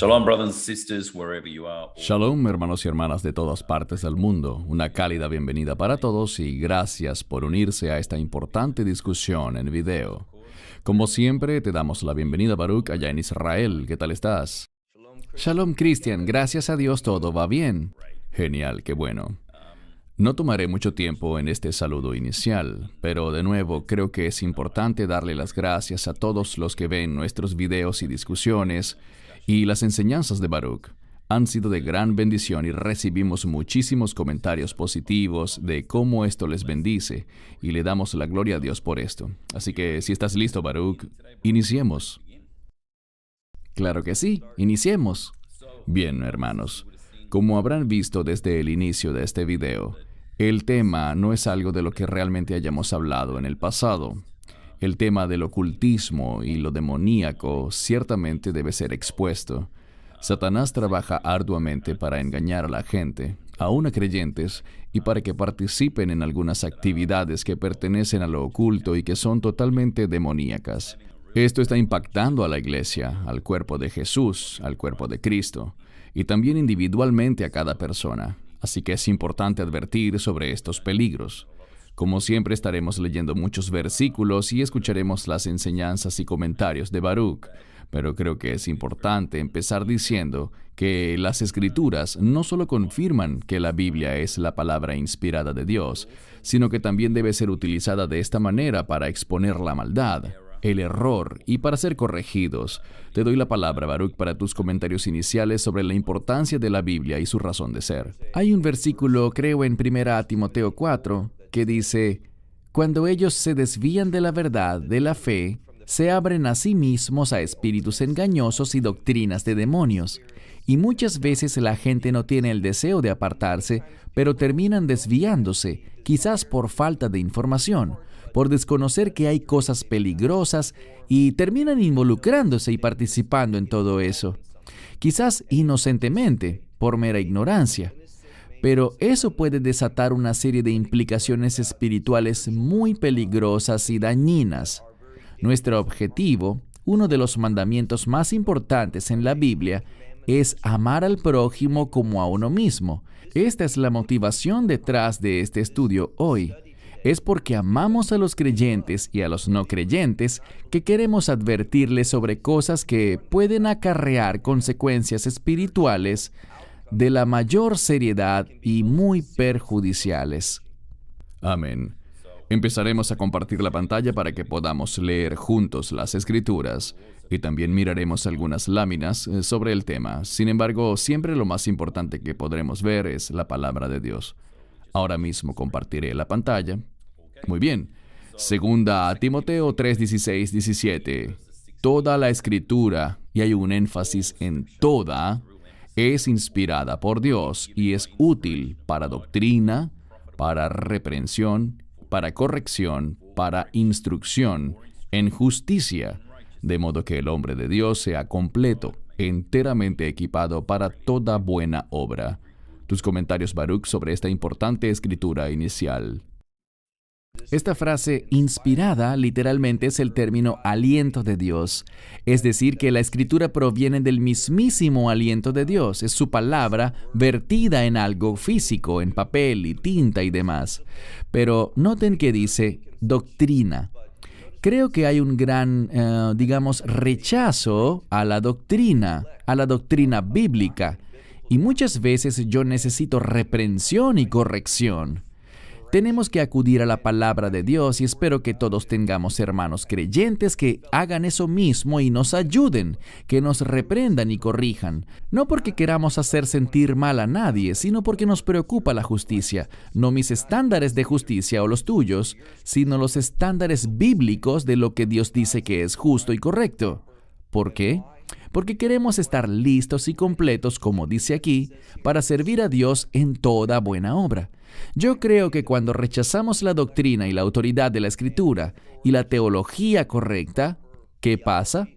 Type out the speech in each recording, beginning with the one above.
Shalom, brothers and sisters, wherever you are. Shalom, hermanos y hermanas de todas partes del mundo. Una cálida bienvenida para todos y gracias por unirse a esta importante discusión en video. Como siempre, te damos la bienvenida, Baruch, allá en Israel. ¿Qué tal estás? Shalom, Christian. Gracias a Dios todo va bien. Genial, qué bueno. No tomaré mucho tiempo en este saludo inicial, pero de nuevo creo que es importante darle las gracias a todos los que ven nuestros videos y discusiones, y las enseñanzas de Baruch han sido de gran bendición y recibimos muchísimos comentarios positivos de cómo esto les bendice, y le damos la gloria a Dios por esto. Así que si estás listo, Baruch, iniciemos. Claro que sí, iniciemos. Bien, hermanos, como habrán visto desde el inicio de este video, el tema no es algo de lo que realmente hayamos hablado en el pasado. El tema del ocultismo y lo demoníaco ciertamente debe ser expuesto. Satanás trabaja arduamente para engañar a la gente, aún a creyentes, y para que participen en algunas actividades que pertenecen a lo oculto y que son totalmente demoníacas. Esto está impactando a la iglesia, al cuerpo de Jesús, al cuerpo de Cristo, y también individualmente a cada persona. Así que es importante advertir sobre estos peligros. Como siempre, estaremos leyendo muchos versículos y escucharemos las enseñanzas y comentarios de Baruch, pero creo que es importante empezar diciendo que las Escrituras no solo confirman que la Biblia es la palabra inspirada de Dios, sino que también debe ser utilizada de esta manera para exponer la maldad, el error y para ser corregidos. Te doy la palabra, Baruch, para tus comentarios iniciales sobre la importancia de la Biblia y su razón de ser. Hay un versículo, creo en 1 Timoteo 4, que dice: cuando ellos se desvían de la verdad, de la fe, se abren a sí mismos a espíritus engañosos y doctrinas de demonios. Y muchas veces la gente no tiene el deseo de apartarse, pero terminan desviándose, quizás por falta de información, por desconocer que hay cosas peligrosas, y terminan involucrándose y participando en todo eso. Quizás inocentemente, por mera ignorancia. Pero eso puede desatar una serie de implicaciones espirituales muy peligrosas y dañinas. Nuestro objetivo, uno de los mandamientos más importantes en la Biblia, es amar al prójimo como a uno mismo. Esta es la motivación detrás de este estudio hoy. Es porque amamos a los creyentes y a los no creyentes que queremos advertirles sobre cosas que pueden acarrear consecuencias espirituales de la mayor seriedad y muy perjudiciales. Amén. Empezaremos a compartir la pantalla para que podamos leer juntos las Escrituras y también miraremos algunas láminas sobre el tema. Sin embargo, siempre lo más importante que podremos ver es la palabra de Dios. Ahora mismo compartiré la pantalla. Muy bien. Segunda a Timoteo 3, 16, 17. Toda la Escritura, y hay un énfasis en toda, es inspirada por Dios y es útil para doctrina, para reprensión, para corrección, para instrucción, en justicia, de modo que el hombre de Dios sea completo, enteramente equipado para toda buena obra. Tus comentarios, Baruch, sobre esta importante escritura inicial. Esta frase inspirada literalmente es el término aliento de Dios. Es decir, que la Escritura proviene del mismísimo aliento de Dios. Es su palabra vertida en algo físico, en papel y tinta y demás. Pero noten que dice doctrina. Creo que hay un gran, rechazo a la doctrina bíblica. Y muchas veces yo necesito reprensión y corrección. Tenemos que acudir a la palabra de Dios y espero que todos tengamos hermanos creyentes que hagan eso mismo y nos ayuden, que nos reprendan y corrijan. No porque queramos hacer sentir mal a nadie, sino porque nos preocupa la justicia. No mis estándares de justicia o los tuyos, sino los estándares bíblicos de lo que Dios dice que es justo y correcto. ¿Por qué? Porque queremos estar listos y completos, como dice aquí, para servir a Dios en toda buena obra. Yo creo que cuando rechazamos la doctrina y la autoridad de la Escritura y la teología correcta, ¿qué pasa?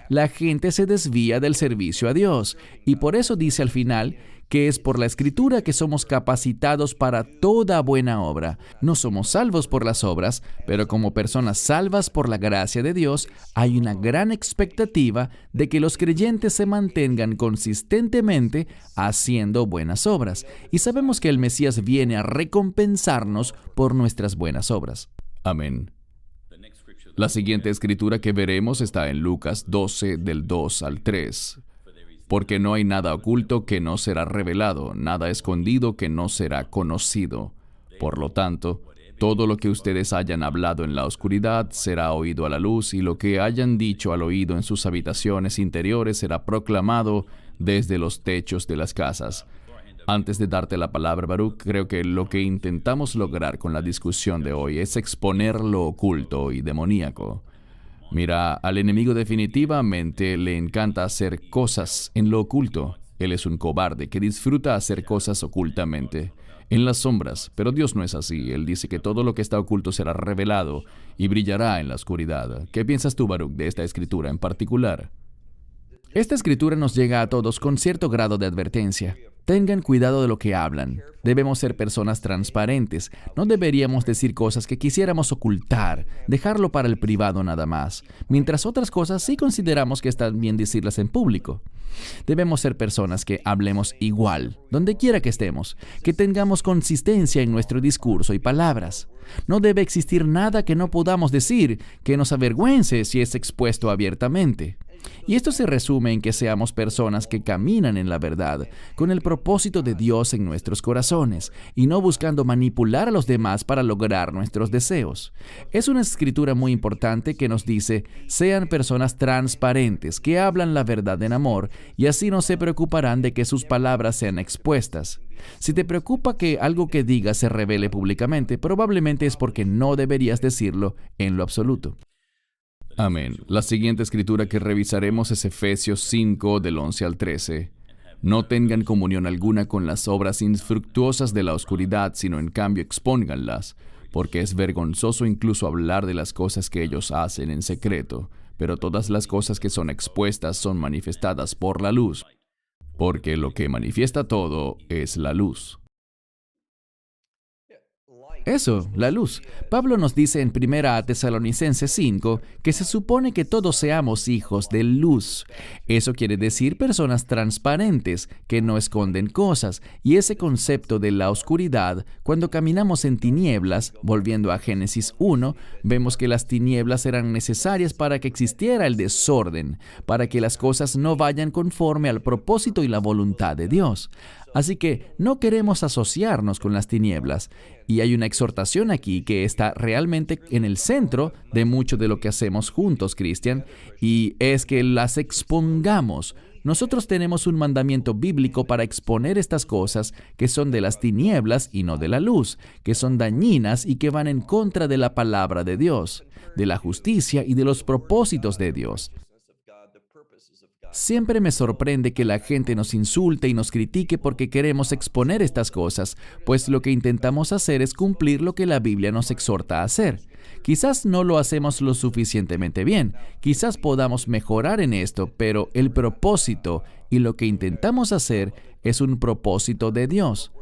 La gente se desvía del servicio a Dios, y por eso dice al final que es por la Escritura que somos capacitados para toda buena obra. No somos salvos por las obras, pero como personas salvas por la gracia de Dios, hay una gran expectativa de que los creyentes se mantengan consistentemente haciendo buenas obras. Y sabemos que el Mesías viene a recompensarnos por nuestras buenas obras. Amén. La siguiente escritura que veremos está en Lucas 12, del 2 al 3. Porque no hay nada oculto que no será revelado, nada escondido que no será conocido. Por lo tanto, todo lo que ustedes hayan hablado en la oscuridad será oído a la luz, y lo que hayan dicho al oído en sus habitaciones interiores será proclamado desde los techos de las casas. Antes de darte la palabra, Baruch, creo que lo que intentamos lograr con la discusión de hoy es exponer lo oculto y demoníaco. Mira, al enemigo definitivamente le encanta hacer cosas en lo oculto. Él es un cobarde que disfruta hacer cosas ocultamente, en las sombras, pero Dios no es así. Él dice que todo lo que está oculto será revelado y brillará en la oscuridad. ¿Qué piensas tú, Baruch, de esta escritura en particular? Esta escritura nos llega a todos con cierto grado de advertencia. Tengan cuidado de lo que hablan. Debemos ser personas transparentes. No deberíamos decir cosas que quisiéramos ocultar, dejarlo para el privado nada más, mientras otras cosas sí consideramos que están bien decirlas en público. Debemos ser personas que hablemos igual, donde quiera que estemos, que tengamos consistencia en nuestro discurso y palabras. No debe existir nada que no podamos decir que nos avergüence si es expuesto abiertamente. Y esto se resume en que seamos personas que caminan en la verdad, con el propósito de Dios en nuestros corazones, y no buscando manipular a los demás para lograr nuestros deseos. Es una escritura muy importante que nos dice, sean personas transparentes, que hablan la verdad en amor, y así no se preocuparán de que sus palabras sean expuestas. Si te preocupa que algo que digas se revele públicamente, probablemente es porque no deberías decirlo en lo absoluto. Amén. La siguiente escritura que revisaremos es Efesios 5, del 11 al 13. No tengan comunión alguna con las obras infructuosas de la oscuridad, sino en cambio expónganlas, porque es vergonzoso incluso hablar de las cosas que ellos hacen en secreto, pero todas las cosas que son expuestas son manifestadas por la luz, porque lo que manifiesta todo es la luz. Eso, la luz. Pablo nos dice en 1 Tesalonicenses 5 que se supone que todos seamos hijos de luz. Eso quiere decir personas transparentes, que no esconden cosas. Y ese concepto de la oscuridad, cuando caminamos en tinieblas, volviendo a Génesis 1, vemos que las tinieblas eran necesarias para que existiera el desorden, para que las cosas no vayan conforme al propósito y la voluntad de Dios. Así que no queremos asociarnos con las tinieblas. Y hay una exhortación aquí que está realmente en el centro de mucho de lo que hacemos juntos, Cristian, y es que las expongamos. Nosotros tenemos un mandamiento bíblico para exponer estas cosas que son de las tinieblas y no de la luz, que son dañinas y que van en contra de la palabra de Dios, de la justicia y de los propósitos de Dios. Siempre me sorprende que la gente nos insulte y nos critique porque queremos exponer estas cosas, pues lo que intentamos hacer es cumplir lo que la Biblia nos exhorta a hacer. Quizás no lo hacemos lo suficientemente bien, quizás podamos mejorar en esto, pero el propósito y lo que intentamos hacer es un propósito de Dios.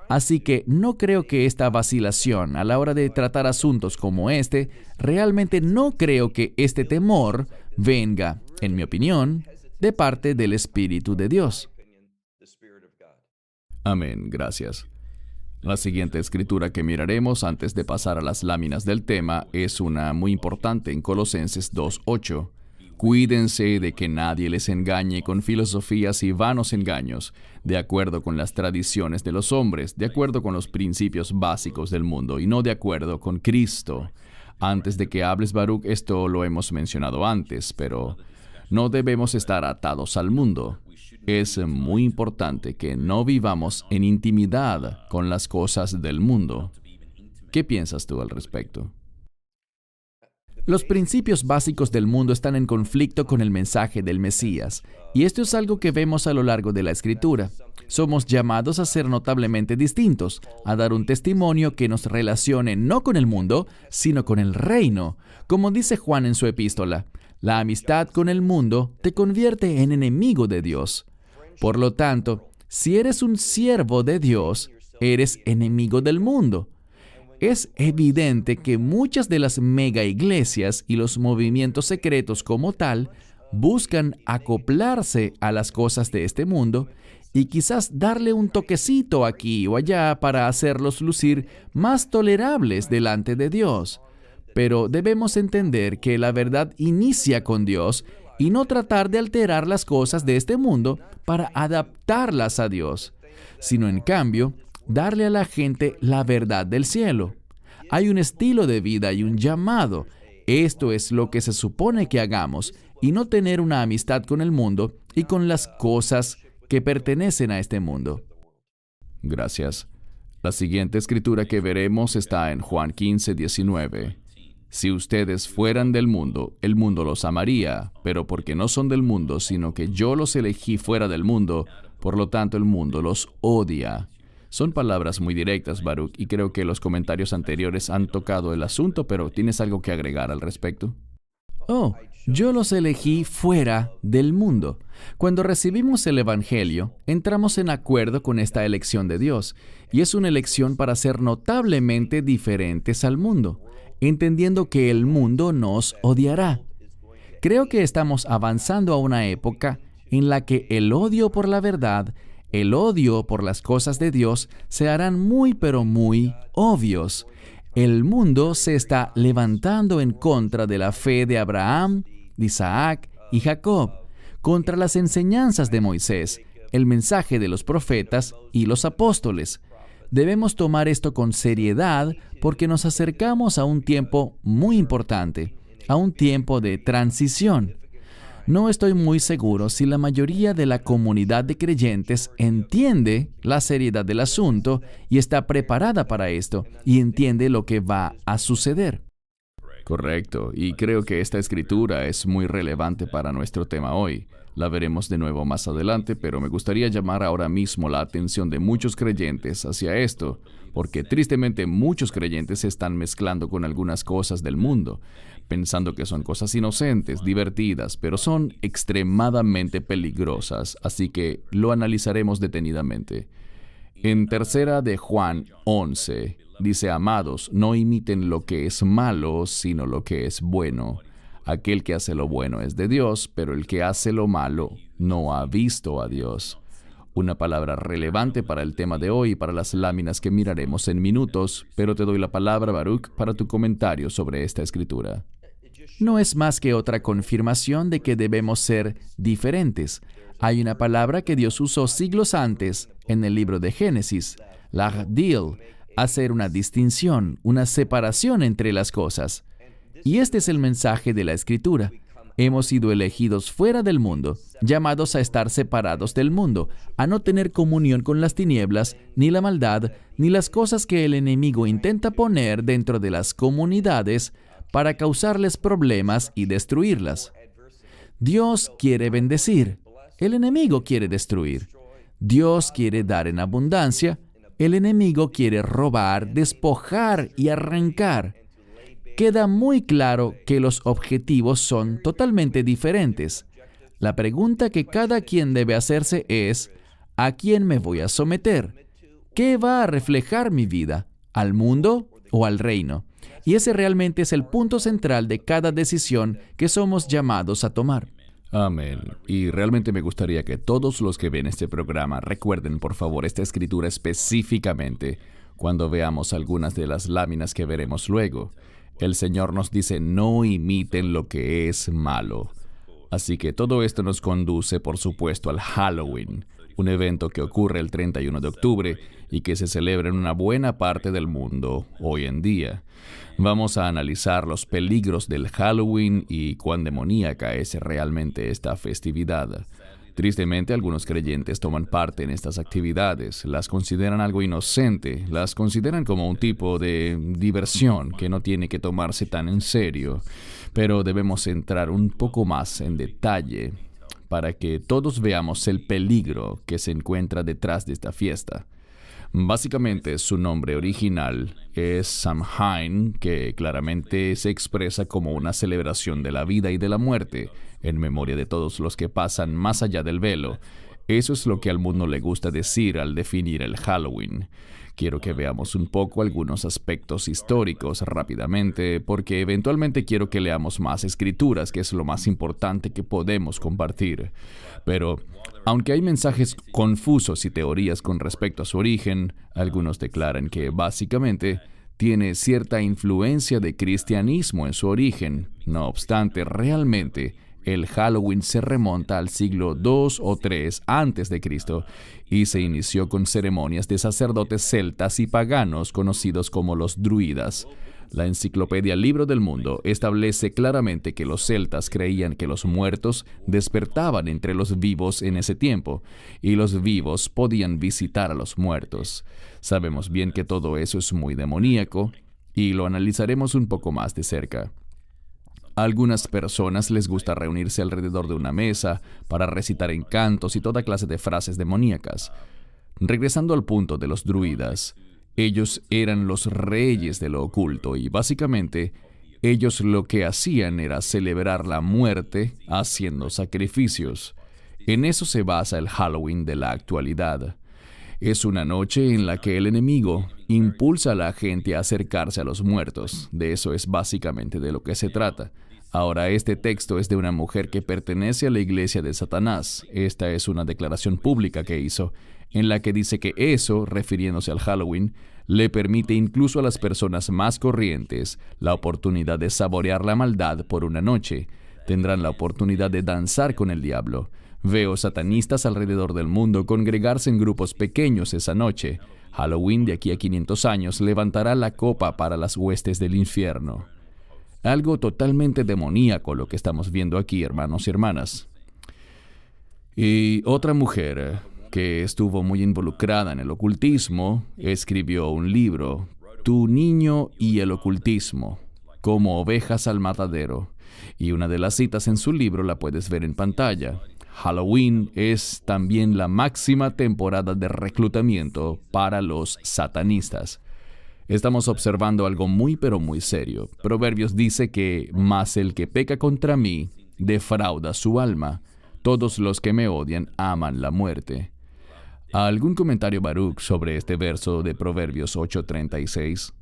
Así que no creo que esta vacilación a la hora de tratar asuntos como este, realmente no creo que este temor venga, en mi opinión, de parte del Espíritu de Dios. Amén, gracias. La siguiente escritura que miraremos antes de pasar a las láminas del tema es una muy importante en Colosenses 2:8. Cuídense de que nadie les engañe con filosofías y vanos engaños, de acuerdo con las tradiciones de los hombres, de acuerdo con los principios básicos del mundo y no de acuerdo con Cristo. Antes de que hables, Baruch, esto lo hemos mencionado antes, pero no debemos estar atados al mundo. Es muy importante que no vivamos en intimidad con las cosas del mundo. ¿Qué piensas tú al respecto? Los principios básicos del mundo están en conflicto con el mensaje del Mesías, y esto es algo que vemos a lo largo de la Escritura. Somos llamados a ser notablemente distintos, a dar un testimonio que nos relacione no con el mundo, sino con el reino. Como dice Juan en su epístola, la amistad con el mundo te convierte en enemigo de Dios. Por lo tanto, Si eres un siervo de Dios, eres enemigo del mundo. Es evidente que muchas de las mega iglesias y los movimientos secretos como tal buscan acoplarse a las cosas de este mundo y quizás darle un toquecito aquí o allá para hacerlos lucir más tolerables delante de Dios. Pero debemos entender que la verdad inicia con Dios y no tratar de alterar las cosas de este mundo para adaptarlas a Dios, sino en cambio, darle a la gente la verdad del cielo. Hay un estilo de vida y un llamado. Esto es lo que se supone que hagamos y no tener una amistad con el mundo y con las cosas que pertenecen a este mundo. Gracias. La siguiente escritura que veremos está en Juan 15:19. Si ustedes fueran del mundo, el mundo los amaría, pero porque no son del mundo, sino que yo los elegí fuera del mundo, por lo tanto el mundo los odia. Son palabras muy directas, Baruch, y creo que los comentarios anteriores han tocado el asunto, pero ¿tienes algo que agregar al respecto? Oh, yo los elegí fuera del mundo. Cuando recibimos el Evangelio, entramos en acuerdo con esta elección de Dios, y es una elección para ser notablemente diferentes al mundo, entendiendo que el mundo nos odiará. Creo que estamos avanzando a una época en la que el odio por la verdad, el odio por las cosas de Dios se harán muy pero muy obvios. El mundo se está levantando en contra de la fe de Abraham, de Isaac y Jacob, contra las enseñanzas de Moisés, el mensaje de los profetas y los apóstoles. Debemos tomar esto con seriedad porque nos acercamos a un tiempo muy importante, a un tiempo de transición. No estoy muy seguro si la mayoría de la comunidad de creyentes entiende la seriedad del asunto y está preparada para esto y entiende lo que va a suceder. Correcto, y creo que esta escritura es muy relevante para nuestro tema hoy. La veremos de nuevo más adelante, pero me gustaría llamar ahora mismo la atención de muchos creyentes hacia esto, porque tristemente muchos creyentes se están mezclando con algunas cosas del mundo, pensando que son cosas inocentes, divertidas, pero son extremadamente peligrosas, así que lo analizaremos detenidamente. En tercera de Juan 11, dice: amados, no imiten lo que es malo, sino lo que es bueno. Aquel que hace lo bueno es de Dios, pero el que hace lo malo no ha visto a Dios. Una palabra relevante para el tema de hoy y para las láminas que miraremos en minutos, pero te doy la palabra, Baruch, para tu comentario sobre esta escritura. No es más que otra confirmación de que debemos ser diferentes. Hay una palabra que Dios usó siglos antes en el libro de Génesis, lagdil, hacer una distinción, una separación entre las cosas. Y este es el mensaje de la Escritura. Hemos sido elegidos fuera del mundo, llamados a estar separados del mundo, a no tener comunión con las tinieblas, ni la maldad, ni las cosas que el enemigo intenta poner dentro de las comunidades para causarles problemas y destruirlas. Dios quiere bendecir, el enemigo quiere destruir. Dios quiere dar en abundancia, el enemigo quiere robar, despojar y arrancar. Queda muy claro que los objetivos son totalmente diferentes. La pregunta que cada quien debe hacerse es: ¿a quién me voy a someter? ¿Qué va a reflejar mi vida? ¿Al mundo o al reino? Y ese realmente es el punto central de cada decisión que somos llamados a tomar. Amén. Y realmente me gustaría que todos los que ven este programa recuerden, por favor, esta escritura específicamente cuando veamos algunas de las láminas que veremos luego. El Señor nos dice: no imiten lo que es malo. Así que todo esto nos conduce, por supuesto, al Halloween, un evento que ocurre el 31 de octubre y que se celebra en una buena parte del mundo hoy en día. Vamos a analizar los peligros del Halloween y cuán demoníaca es realmente esta festividad. Tristemente, algunos creyentes toman parte en estas actividades, las consideran algo inocente, las consideran como un tipo de diversión que no tiene que tomarse tan en serio, pero debemos entrar un poco más en detalle para que todos veamos el peligro que se encuentra detrás de esta fiesta. Básicamente, su nombre original es Samhain, que claramente se expresa como una celebración de la vida y de la muerte, en memoria de todos los que pasan más allá del velo. Eso es lo que al mundo le gusta decir al definir el Halloween. Quiero que veamos un poco algunos aspectos históricos rápidamente, porque eventualmente quiero que leamos más escrituras, que es lo más importante que podemos compartir. Pero, aunque hay mensajes confusos y teorías con respecto a su origen, algunos declaran que básicamente tiene cierta influencia de cristianismo en su origen. No obstante, realmente, el Halloween se remonta al siglo II o III antes de Cristo y se inició con ceremonias de sacerdotes celtas y paganos conocidos como los druidas. La enciclopedia Libro del Mundo establece claramente que los celtas creían que los muertos despertaban entre los vivos en ese tiempo y los vivos podían visitar a los muertos. Sabemos bien que todo eso es muy demoníaco y lo analizaremos un poco más de cerca. A algunas personas les gusta reunirse alrededor de una mesa para recitar encantos y toda clase de frases demoníacas. Regresando al punto de los druidas, ellos eran los reyes de lo oculto y básicamente ellos lo que hacían era celebrar la muerte haciendo sacrificios. En eso se basa el Halloween de la actualidad. Es una noche en la que el enemigo impulsa a la gente a acercarse a los muertos. De eso es básicamente de lo que se trata. Ahora, este texto es de una mujer que pertenece a la iglesia de Satanás. Esta es una declaración pública que hizo, en la que dice que eso, refiriéndose al Halloween, le permite incluso a las personas más corrientes la oportunidad de saborear la maldad por una noche. Tendrán la oportunidad de danzar con el diablo. Veo satanistas alrededor del mundo congregarse en grupos pequeños esa noche. Halloween de aquí a 500 años levantará la copa para las huestes del infierno. Algo totalmente demoníaco lo que estamos viendo aquí, hermanos y hermanas. Y otra mujer que estuvo muy involucrada en el ocultismo escribió un libro, Tu niño y el ocultismo, como ovejas al matadero. Y una de las citas en su libro la puedes ver en pantalla. Halloween es también la máxima temporada de reclutamiento para los satanistas. Estamos observando algo muy pero muy serio. Proverbios dice que «Mas el que peca contra mí defrauda su alma. Todos los que me odian aman la muerte». ¿Algún comentario, Baruch, sobre este verso de Proverbios 8:36?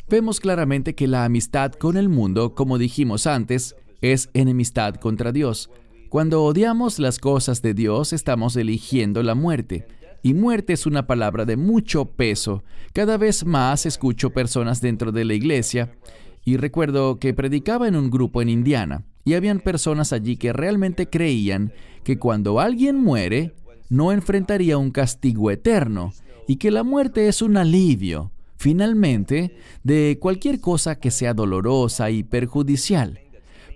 Vemos claramente que la amistad con el mundo, como dijimos antes, es enemistad contra Dios. Cuando odiamos las cosas de Dios, estamos eligiendo la muerte. Y muerte es una palabra de mucho peso. Cada vez más escucho personas dentro de la iglesia, y recuerdo que predicaba en un grupo en Indiana, y habían personas allí que realmente creían que cuando alguien muere, no enfrentaría un castigo eterno, y que la muerte es un alivio, finalmente, de cualquier cosa que sea dolorosa y perjudicial.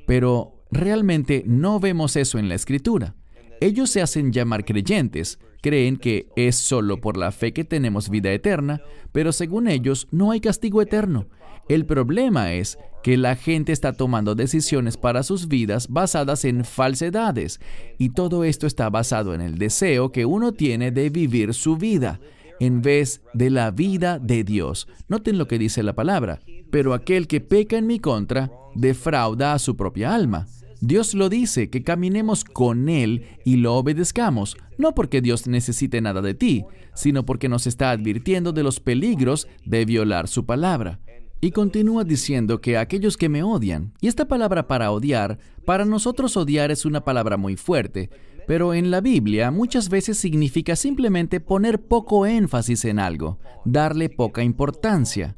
Pero realmente no vemos eso en la Escritura. Ellos se hacen llamar creyentes, creen que es solo por la fe que tenemos vida eterna, pero según ellos no hay castigo eterno. El problema es que la gente está tomando decisiones para sus vidas basadas en falsedades, y todo esto está basado en el deseo que uno tiene de vivir su vida, en vez de la vida de Dios. Noten lo que dice la palabra. Pero aquel que peca en mi contra, defrauda a su propia alma. Dios lo dice, que caminemos con Él y lo obedezcamos, no porque Dios necesite nada de ti, sino porque nos está advirtiendo de los peligros de violar su palabra. Y continúa diciendo que aquellos que me odian, y esta palabra para odiar, para nosotros odiar es una palabra muy fuerte, pero en la Biblia muchas veces significa simplemente poner poco énfasis en algo, darle poca importancia.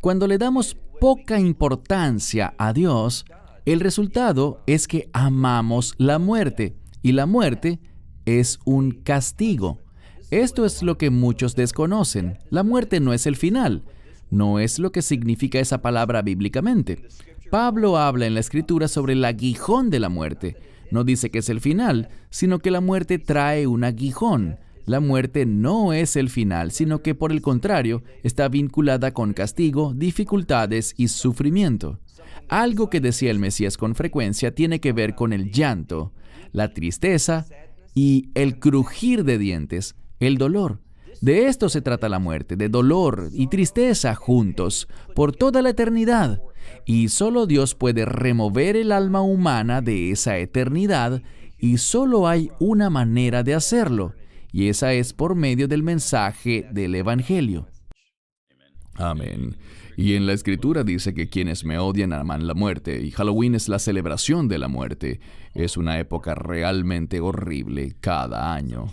Cuando le damos poca importancia a Dios, el resultado es que amamos la muerte, y la muerte es un castigo. Esto es lo que muchos desconocen. La muerte no es el final. No es lo que significa esa palabra bíblicamente. Pablo habla en la Escritura sobre el aguijón de la muerte. No dice que es el final, sino que la muerte trae un aguijón. La muerte no es el final, sino que por el contrario, está vinculada con castigo, dificultades y sufrimiento. Algo que decía el Mesías con frecuencia tiene que ver con el llanto, la tristeza y el crujir de dientes, el dolor. De esto se trata la muerte, de dolor y tristeza juntos, por toda la eternidad. Y solo Dios puede remover el alma humana de esa eternidad, y solo hay una manera de hacerlo, y esa es por medio del mensaje del Evangelio. Amén. Y en la Escritura dice que quienes me odian aman la muerte, y Halloween es la celebración de la muerte. Es una época realmente horrible cada año.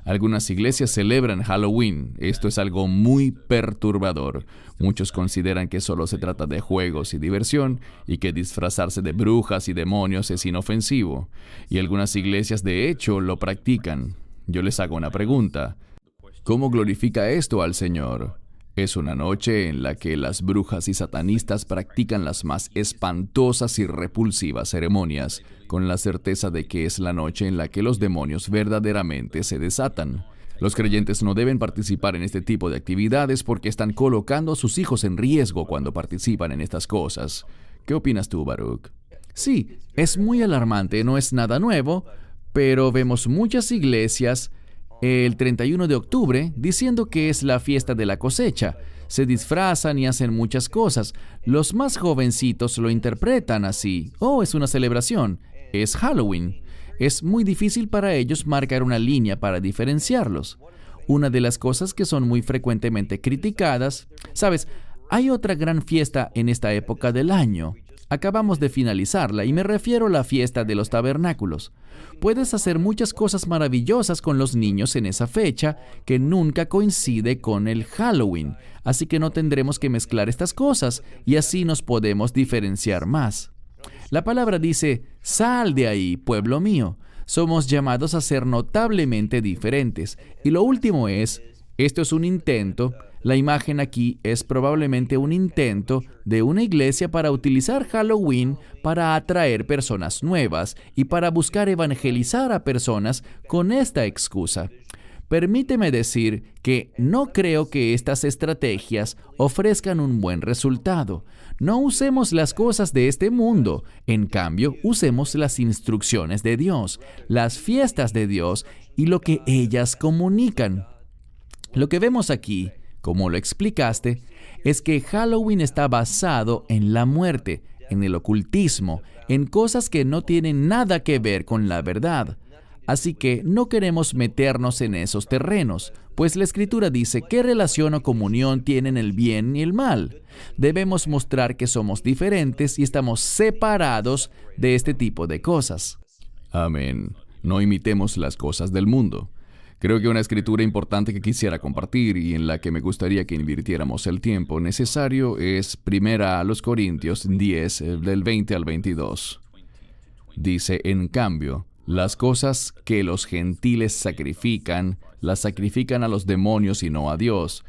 Algunas iglesias celebran Halloween. Esto es algo muy perturbador. Muchos consideran que solo se trata de juegos y diversión, y que disfrazarse de brujas y demonios es inofensivo. Y algunas iglesias de hecho lo practican. Yo les hago una pregunta. ¿Cómo glorifica esto al Señor? Es una noche en la que las brujas y satanistas practican las más espantosas y repulsivas ceremonias, con la certeza de que es la noche en la que los demonios verdaderamente se desatan. Los creyentes no deben participar en este tipo de actividades porque están colocando a sus hijos en riesgo cuando participan en estas cosas. ¿Qué opinas tú, Baruch? Sí, es muy alarmante, no es nada nuevo, pero vemos muchas iglesias el 31 de octubre diciendo que es la fiesta de la cosecha. Se disfrazan y hacen muchas cosas. Los más jovencitos lo interpretan así. Oh, es una celebración. Es Halloween. Es muy difícil para ellos marcar una línea para diferenciarlos. Una de las cosas que son muy frecuentemente criticadas, ¿sabes? Hay otra gran fiesta en esta época del año. Acabamos de finalizarla y me refiero a la fiesta de los tabernáculos. Puedes hacer muchas cosas maravillosas con los niños en esa fecha que nunca coincide con el Halloween, así que no tendremos que mezclar estas cosas y así nos podemos diferenciar más. La palabra dice, sal de ahí, pueblo mío. Somos llamados a ser notablemente diferentes. Y lo último es, esto es un intento. La imagen aquí es probablemente un intento de una iglesia para utilizar Halloween para atraer personas nuevas y para buscar evangelizar a personas con esta excusa. Permíteme decir que no creo que estas estrategias ofrezcan un buen resultado. No usemos las cosas de este mundo. En cambio, usemos las instrucciones de Dios, las fiestas de Dios y lo que ellas comunican. Lo que vemos aquí, como lo explicaste, es que Halloween está basado en la muerte, en el ocultismo, en cosas que no tienen nada que ver con la verdad. Así que no queremos meternos en esos terrenos, pues la Escritura dice qué relación o comunión tienen el bien y el mal. Debemos mostrar que somos diferentes y estamos separados de este tipo de cosas. Amén. No imitemos las cosas del mundo. Creo que una escritura importante que quisiera compartir y en la que me gustaría que invirtiéramos el tiempo necesario es 1 Corintios 10, del 20 al 22. Dice, en cambio, las cosas que los gentiles sacrifican, las sacrifican a los demonios y no a Dios.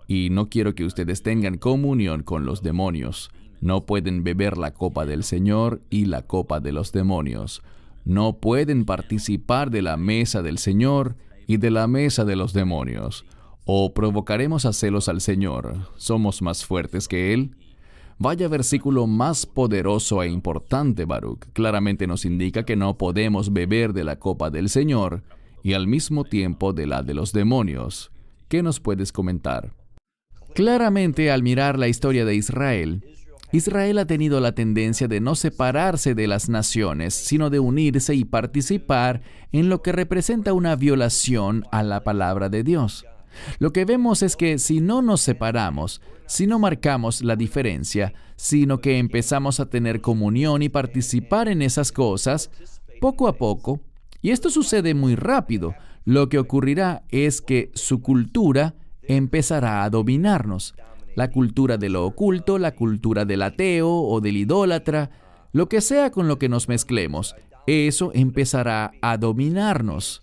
Y no quiero que ustedes tengan comunión con los demonios. No pueden beber la copa del Señor y la copa de los demonios. No pueden participar de la mesa del Señor y de la mesa de los demonios. ¿O provocaremos a celos al Señor? ¿Somos más fuertes que Él? Vaya versículo más poderoso e importante, Baruch. Claramente nos indica que no podemos beber de la copa del Señor y al mismo tiempo de la de los demonios. ¿Qué nos puedes comentar? Claramente, al mirar la historia de Israel, Israel ha tenido la tendencia de no separarse de las naciones, sino de unirse y participar en lo que representa una violación a la palabra de Dios. Lo que vemos es que si no nos separamos, si no marcamos la diferencia, sino que empezamos a tener comunión y participar en esas cosas, poco a poco, y esto sucede muy rápido, lo que ocurrirá es que su cultura empezará a dominarnos. La cultura de lo oculto, la cultura del ateo o del idólatra, lo que sea con lo que nos mezclemos, eso empezará a dominarnos.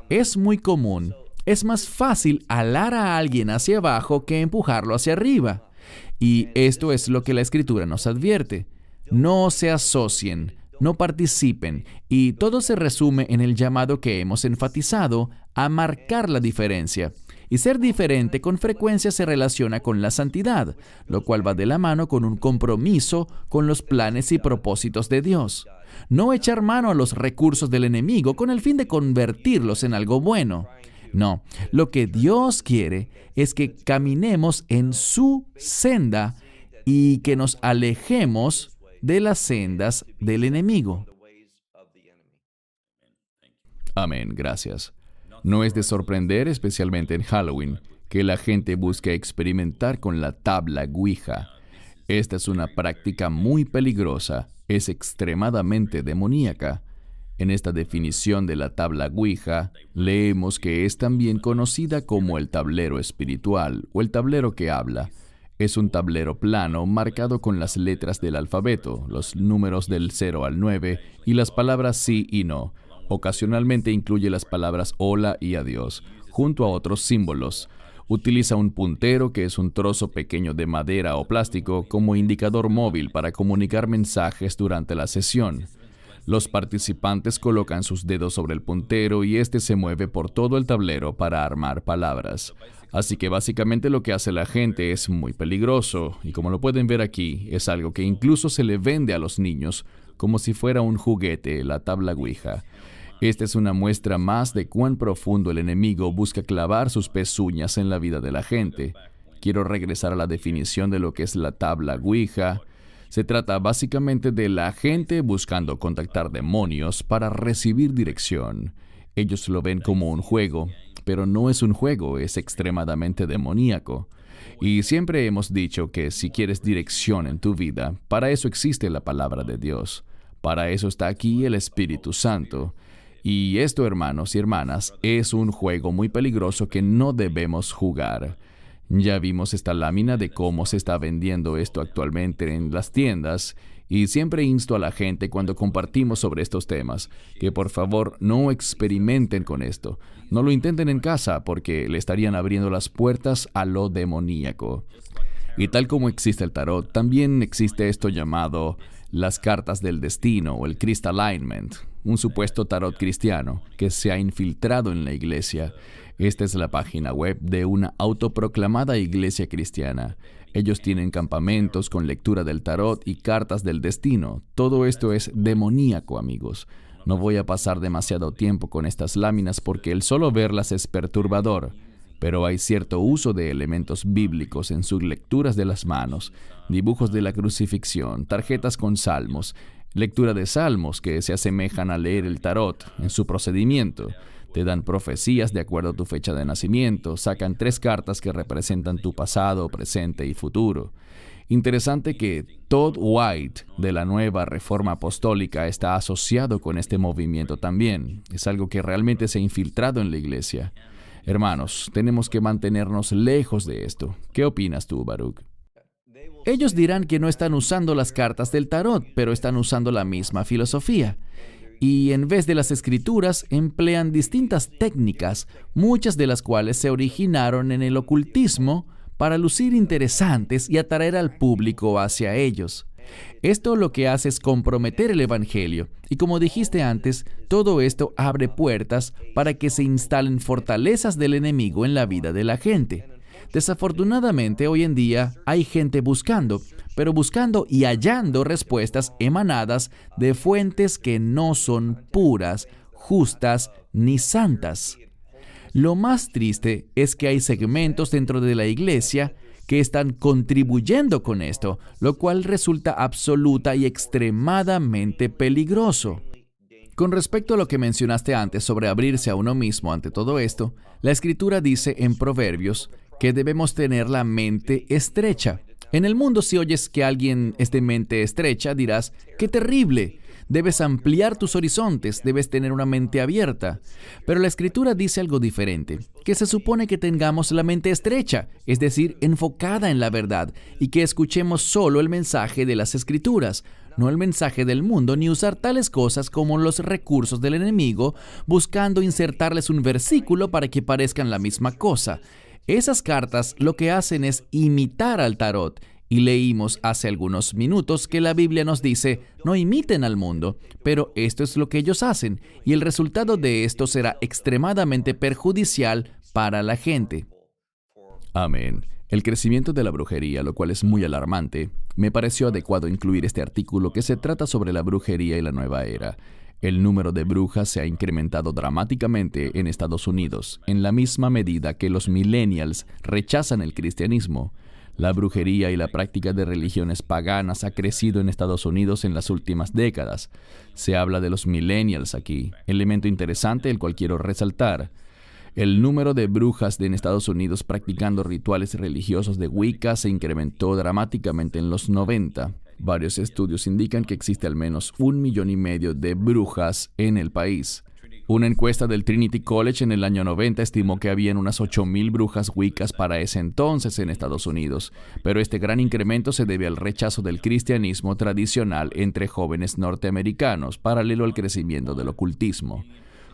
Es muy común. Es más fácil alar a alguien hacia abajo que empujarlo hacia arriba. Y esto es lo que la Escritura nos advierte. No se asocien, no participen, y todo se resume en el llamado que hemos enfatizado a marcar la diferencia. Y ser diferente con frecuencia se relaciona con la santidad, lo cual va de la mano con un compromiso con los planes y propósitos de Dios. No echar mano a los recursos del enemigo con el fin de convertirlos en algo bueno. No, lo que Dios quiere es que caminemos en su senda y que nos alejemos de las sendas del enemigo. Amén, gracias. No es de sorprender, especialmente en Halloween, que la gente busque experimentar con la tabla Ouija. Esta es una práctica muy peligrosa, es extremadamente demoníaca. En esta definición de la tabla Ouija, leemos que es también conocida como el tablero espiritual o el tablero que habla. Es un tablero plano marcado con las letras del alfabeto, los números del 0 al 9 y las palabras sí y no. Ocasionalmente incluye las palabras hola y adiós, junto a otros símbolos. Utiliza un puntero, que es un trozo pequeño de madera o plástico, como indicador móvil para comunicar mensajes durante la sesión. Los participantes colocan sus dedos sobre el puntero y este se mueve por todo el tablero para armar palabras. Así que básicamente lo que hace la gente es muy peligroso y, como lo pueden ver aquí, es algo que incluso se le vende a los niños como si fuera un juguete, la tabla Ouija. Esta es una muestra más de cuán profundo el enemigo busca clavar sus pezuñas en la vida de la gente. Quiero regresar a la definición de lo que es la tabla Ouija. Se trata básicamente de la gente buscando contactar demonios para recibir dirección. Ellos lo ven como un juego, pero no es un juego, es extremadamente demoníaco. Y siempre hemos dicho que si quieres dirección en tu vida, para eso existe la palabra de Dios. Para eso está aquí el Espíritu Santo. Y esto, hermanos y hermanas, es un juego muy peligroso que no debemos jugar. Ya vimos esta lámina de cómo se está vendiendo esto actualmente en las tiendas, y siempre insto a la gente cuando compartimos sobre estos temas, que por favor no experimenten con esto. No lo intenten en casa porque le estarían abriendo las puertas a lo demoníaco. Y tal como existe el tarot, también existe esto llamado las cartas del destino o el Crystallignment, un supuesto tarot cristiano que se ha infiltrado en la iglesia. Esta es la página web de una autoproclamada iglesia cristiana. Ellos tienen campamentos con lectura del tarot y cartas del destino. Todo esto es demoníaco, amigos. No voy a pasar demasiado tiempo con estas láminas porque el solo verlas es perturbador. Pero hay cierto uso de elementos bíblicos en sus lecturas de las manos, dibujos de la crucifixión, tarjetas con salmos, lectura de salmos que se asemejan a leer el tarot en su procedimiento. Te dan profecías de acuerdo a tu fecha de nacimiento, sacan 3 cartas que representan tu pasado, presente y futuro. Interesante que Todd White de la Nueva Reforma Apostólica está asociado con este movimiento también. Es algo que realmente se ha infiltrado en la iglesia. Hermanos, tenemos que mantenernos lejos de esto. ¿Qué opinas tú, Baruch? Ellos dirán que no están usando las cartas del tarot, pero están usando la misma filosofía. Y en vez de las escrituras, emplean distintas técnicas, muchas de las cuales se originaron en el ocultismo para lucir interesantes y atraer al público hacia ellos. Esto lo que hace es comprometer el evangelio. Y como dijiste antes, todo esto abre puertas para que se instalen fortalezas del enemigo en la vida de la gente. Desafortunadamente, hoy en día hay gente buscando y hallando respuestas emanadas de fuentes que no son puras, justas ni santas. Lo más triste es que hay segmentos dentro de la iglesia que están contribuyendo con esto, lo cual resulta absoluta y extremadamente peligroso. Con respecto a lo que mencionaste antes sobre abrirse a uno mismo ante todo esto, la Escritura dice en Proverbios que debemos tener la mente estrecha. En el mundo, si oyes que alguien es de mente estrecha, dirás, ¡qué terrible! Debes ampliar tus horizontes, debes tener una mente abierta. Pero la Escritura dice algo diferente, que se supone que tengamos la mente estrecha, es decir, enfocada en la verdad, y que escuchemos solo el mensaje de las Escrituras, no el mensaje del mundo, ni usar tales cosas como los recursos del enemigo, buscando insertarles un versículo para que parezcan la misma cosa. Esas cartas lo que hacen es imitar al tarot. Y leímos hace algunos minutos que la Biblia nos dice, no imiten al mundo, pero esto es lo que ellos hacen, y el resultado de esto será extremadamente perjudicial para la gente. Amén. El crecimiento de la brujería, lo cual es muy alarmante, me pareció adecuado incluir este artículo que se trata sobre la brujería y la nueva era. El número de brujas se ha incrementado dramáticamente en Estados Unidos, en la misma medida que los millennials rechazan el cristianismo. La brujería y la práctica de religiones paganas ha crecido en Estados Unidos en las últimas décadas. Se habla de los millennials aquí, elemento interesante el cual quiero resaltar. El número de brujas en Estados Unidos practicando rituales religiosos de Wicca se incrementó dramáticamente en los 90. Varios estudios indican que existe al menos 1,5 millones de brujas en el país. Una encuesta del Trinity College en el año 90 estimó que habían unas 8,000 brujas Wiccas para ese entonces en Estados Unidos, pero este gran incremento se debe al rechazo del cristianismo tradicional entre jóvenes norteamericanos, paralelo al crecimiento del ocultismo.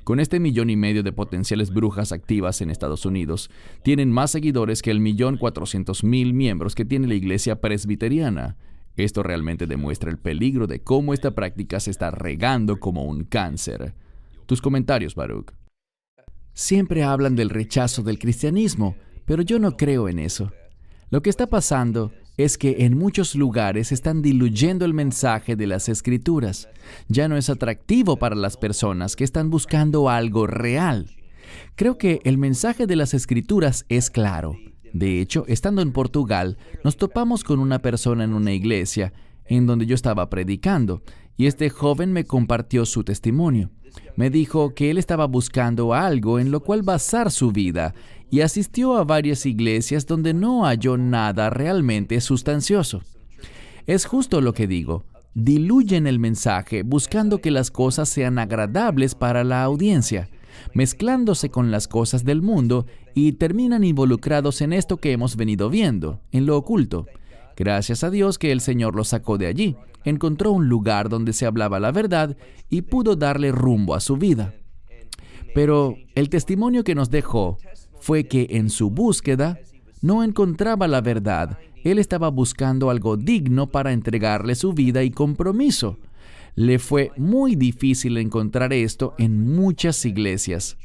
Con este 1,5 millones de potenciales brujas activas en Estados Unidos, tienen más seguidores que el 1,400,000 miembros que tiene la iglesia presbiteriana. Esto realmente demuestra el peligro de cómo esta práctica se está regando como un cáncer. Tus comentarios, Baruch. Siempre hablan del rechazo del cristianismo, pero yo no creo en eso. Lo que está pasando es que en muchos lugares están diluyendo el mensaje de las Escrituras. Ya no es atractivo para las personas que están buscando algo real. Creo que el mensaje de las Escrituras es claro. De hecho, estando en Portugal, nos topamos con una persona en una iglesia en donde yo estaba predicando, y este joven me compartió su testimonio. Me dijo que él estaba buscando algo en lo cual basar su vida y asistió a varias iglesias donde no halló nada realmente sustancioso. Es justo lo que digo. Diluyen el mensaje buscando que las cosas sean agradables para la audiencia, mezclándose con las cosas del mundo y terminan involucrados en esto que hemos venido viendo, en lo oculto. Gracias a Dios que el Señor lo sacó de allí. Encontró un lugar donde se hablaba la verdad y pudo darle rumbo a su vida. Pero el testimonio que nos dejó fue que en su búsqueda no encontraba la verdad. Él estaba buscando algo digno para entregarle su vida y compromiso. Le fue muy difícil encontrar esto en muchas iglesias.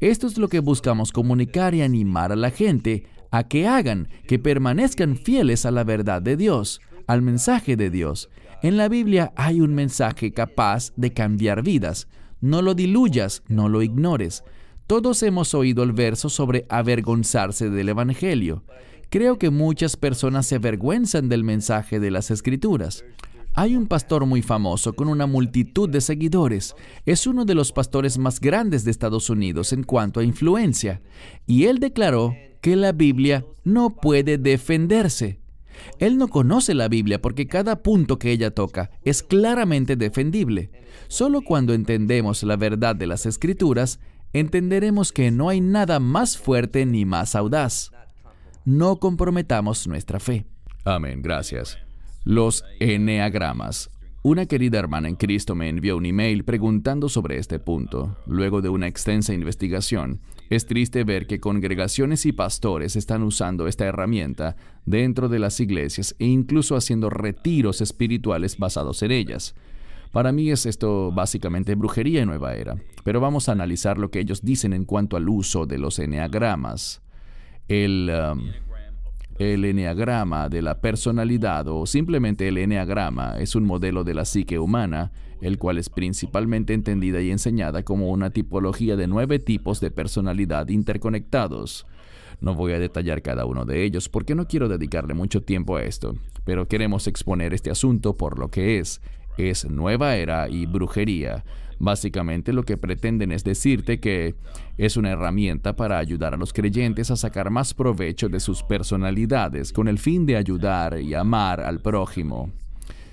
Esto es lo que buscamos comunicar y animar a la gente a que hagan, que permanezcan fieles a la verdad de Dios, al mensaje de Dios. En la Biblia hay un mensaje capaz de cambiar vidas. No lo diluyas, no lo ignores. Todos hemos oído el verso sobre avergonzarse del Evangelio. Creo que muchas personas se avergüenzan del mensaje de las Escrituras. Hay un pastor muy famoso con una multitud de seguidores. Es uno de los pastores más grandes de Estados Unidos en cuanto a influencia. Y él declaró que la Biblia no puede defenderse. Él no conoce la Biblia porque cada punto que ella toca es claramente defendible. Solo cuando entendemos la verdad de las Escrituras, entenderemos que no hay nada más fuerte ni más audaz. No comprometamos nuestra fe. Amén, gracias. Los eneagramas. Una querida hermana en Cristo me envió un email preguntando sobre este punto. Luego de una extensa investigación, es triste ver que congregaciones y pastores están usando esta herramienta dentro de las iglesias e incluso haciendo retiros espirituales basados en ellas. Para mí es esto básicamente brujería en nueva era, pero vamos a analizar lo que ellos dicen en cuanto al uso de los eneagramas. El eneagrama de la personalidad o simplemente el eneagrama es un modelo de la psique humana, el cual es principalmente entendida y enseñada como una tipología de 9 tipos de personalidad interconectados. No voy a detallar cada uno de ellos porque no quiero dedicarle mucho tiempo a esto, pero queremos exponer este asunto por lo que es nueva era y brujería. Básicamente lo que pretenden es decirte que es una herramienta para ayudar a los creyentes a sacar más provecho de sus personalidades con el fin de ayudar y amar al prójimo.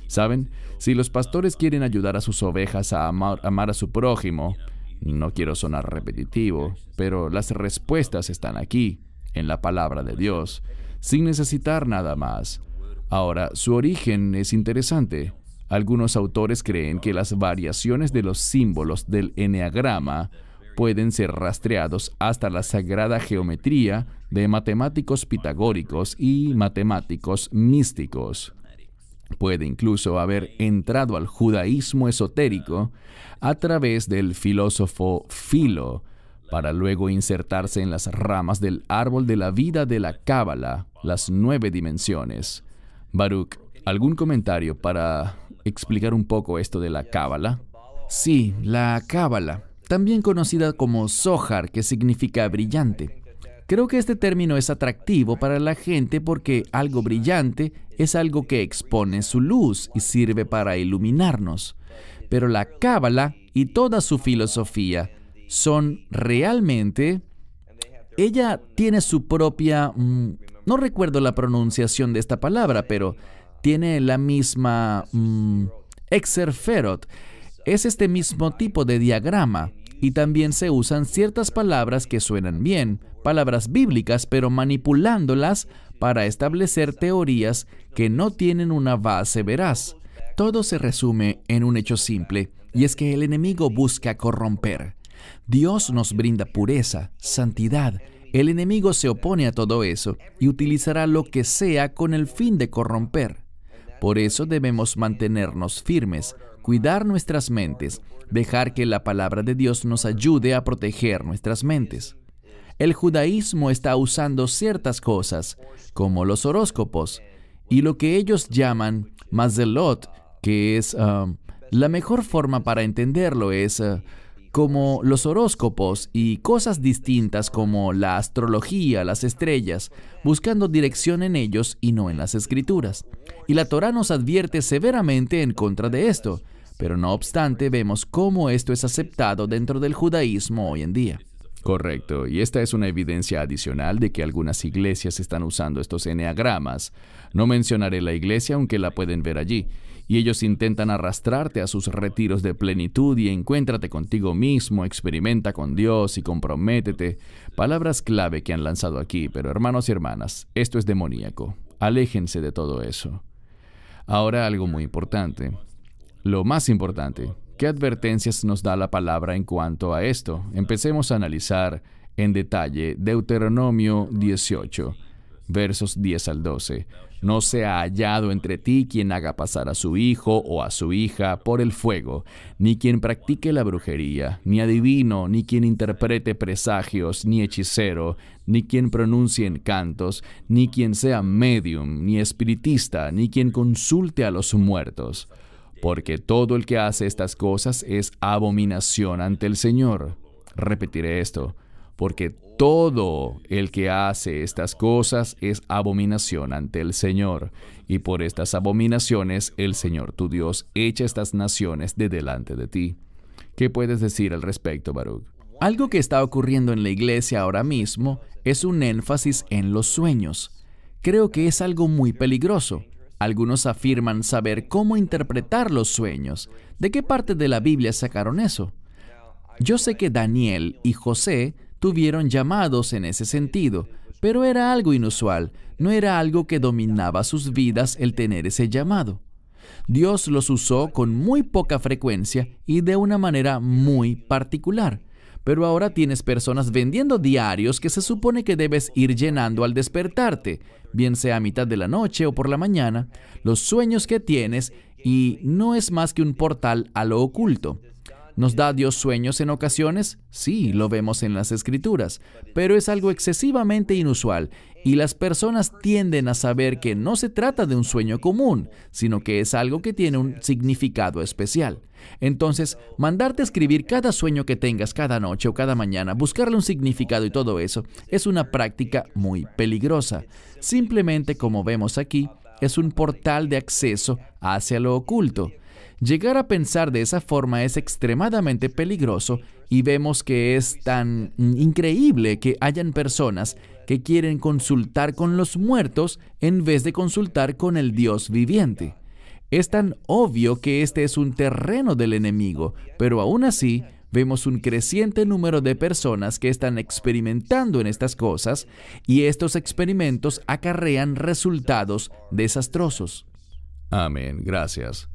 ¿Saben? Si los pastores quieren ayudar a sus ovejas a amar a su prójimo, no quiero sonar repetitivo, pero las respuestas están aquí, en la palabra de Dios, sin necesitar nada más. Ahora, su origen es interesante. Algunos autores creen que las variaciones de los símbolos del eneagrama pueden ser rastreados hasta la sagrada geometría de matemáticos pitagóricos y matemáticos místicos. Puede incluso haber entrado al judaísmo esotérico a través del filósofo Filo, para luego insertarse en las ramas del árbol de la vida de la Cábala, las 9 dimensiones. Baruch, ¿algún comentario para explicar un poco esto de la Cábala? Sí, la Cábala, también conocida como Zohar, que significa brillante. Creo que este término es atractivo para la gente porque algo brillante es algo que expone su luz y sirve para iluminarnos. Pero la Cábala y toda su filosofía son realmente... Ella tiene su propia... no recuerdo la pronunciación de esta palabra, pero tiene la misma... Exerferot. Es este mismo tipo de diagrama. Y también se usan ciertas palabras que suenan bien, palabras bíblicas, pero manipulándolas para establecer teorías que no tienen una base veraz. Todo se resume en un hecho simple, y es que el enemigo busca corromper. Dios nos brinda pureza, santidad. El enemigo se opone a todo eso y utilizará lo que sea con el fin de corromper. Por eso debemos mantenernos firmes, cuidar nuestras mentes, dejar que la palabra de Dios nos ayude a proteger nuestras mentes. El judaísmo está usando ciertas cosas, como los horóscopos, y lo que ellos llaman mazelot, que es la mejor forma para entenderlo es como los horóscopos y cosas distintas como la astrología, las estrellas, buscando dirección en ellos y no en las escrituras. Y la Torá nos advierte severamente en contra de esto, pero no obstante vemos cómo esto es aceptado dentro del judaísmo hoy en día. Correcto, y esta es una evidencia adicional de que algunas iglesias están usando estos eneagramas. No mencionaré la iglesia, aunque la pueden ver allí. Y ellos intentan arrastrarte a sus retiros de plenitud y encuéntrate contigo mismo, experimenta con Dios y comprométete. Palabras clave que han lanzado aquí, pero hermanos y hermanas, esto es demoníaco. Aléjense de todo eso. Ahora algo muy importante. Lo más importante, ¿qué advertencias nos da la palabra en cuanto a esto? Empecemos a analizar en detalle Deuteronomio 18, versos 10 al 12. No se ha hallado entre ti quien haga pasar a su hijo o a su hija por el fuego, ni quien practique la brujería, ni adivino, ni quien interprete presagios, ni hechicero, ni quien pronuncie encantos, ni quien sea medium, ni espiritista, ni quien consulte a los muertos. Porque todo el que hace estas cosas es abominación ante el Señor. Repetiré esto. Porque todo el que hace estas cosas es abominación ante el Señor. Y por estas abominaciones el Señor tu Dios echa estas naciones de delante de ti. ¿Qué puedes decir al respecto, Baruch? Algo que está ocurriendo en la iglesia ahora mismo es un énfasis en los sueños. Creo que es algo muy peligroso. Algunos afirman saber cómo interpretar los sueños. ¿De qué parte de la Biblia sacaron eso? Yo sé que Daniel y José tuvieron llamados en ese sentido, pero era algo inusual, no era algo que dominaba sus vidas el tener ese llamado. Dios los usó con muy poca frecuencia y de una manera muy particular. Pero ahora tienes personas vendiendo diarios que se supone que debes ir llenando al despertarte, bien sea a mitad de la noche o por la mañana, los sueños que tienes, y no es más que un portal a lo oculto. ¿Nos da Dios sueños en ocasiones? Sí, lo vemos en las Escrituras, pero es algo excesivamente inusual y las personas tienden a saber que no se trata de un sueño común, sino que es algo que tiene un significado especial. Entonces, mandarte a escribir cada sueño que tengas cada noche o cada mañana, buscarle un significado y todo eso, es una práctica muy peligrosa. Simplemente, como vemos aquí, es un portal de acceso hacia lo oculto. Llegar a pensar de esa forma es extremadamente peligroso y vemos que es tan increíble que hayan personas que quieren consultar con los muertos en vez de consultar con el Dios viviente. Es tan obvio que este es un terreno del enemigo, pero aún así vemos un creciente número de personas que están experimentando en estas cosas y estos experimentos acarrean resultados desastrosos. Amén, gracias.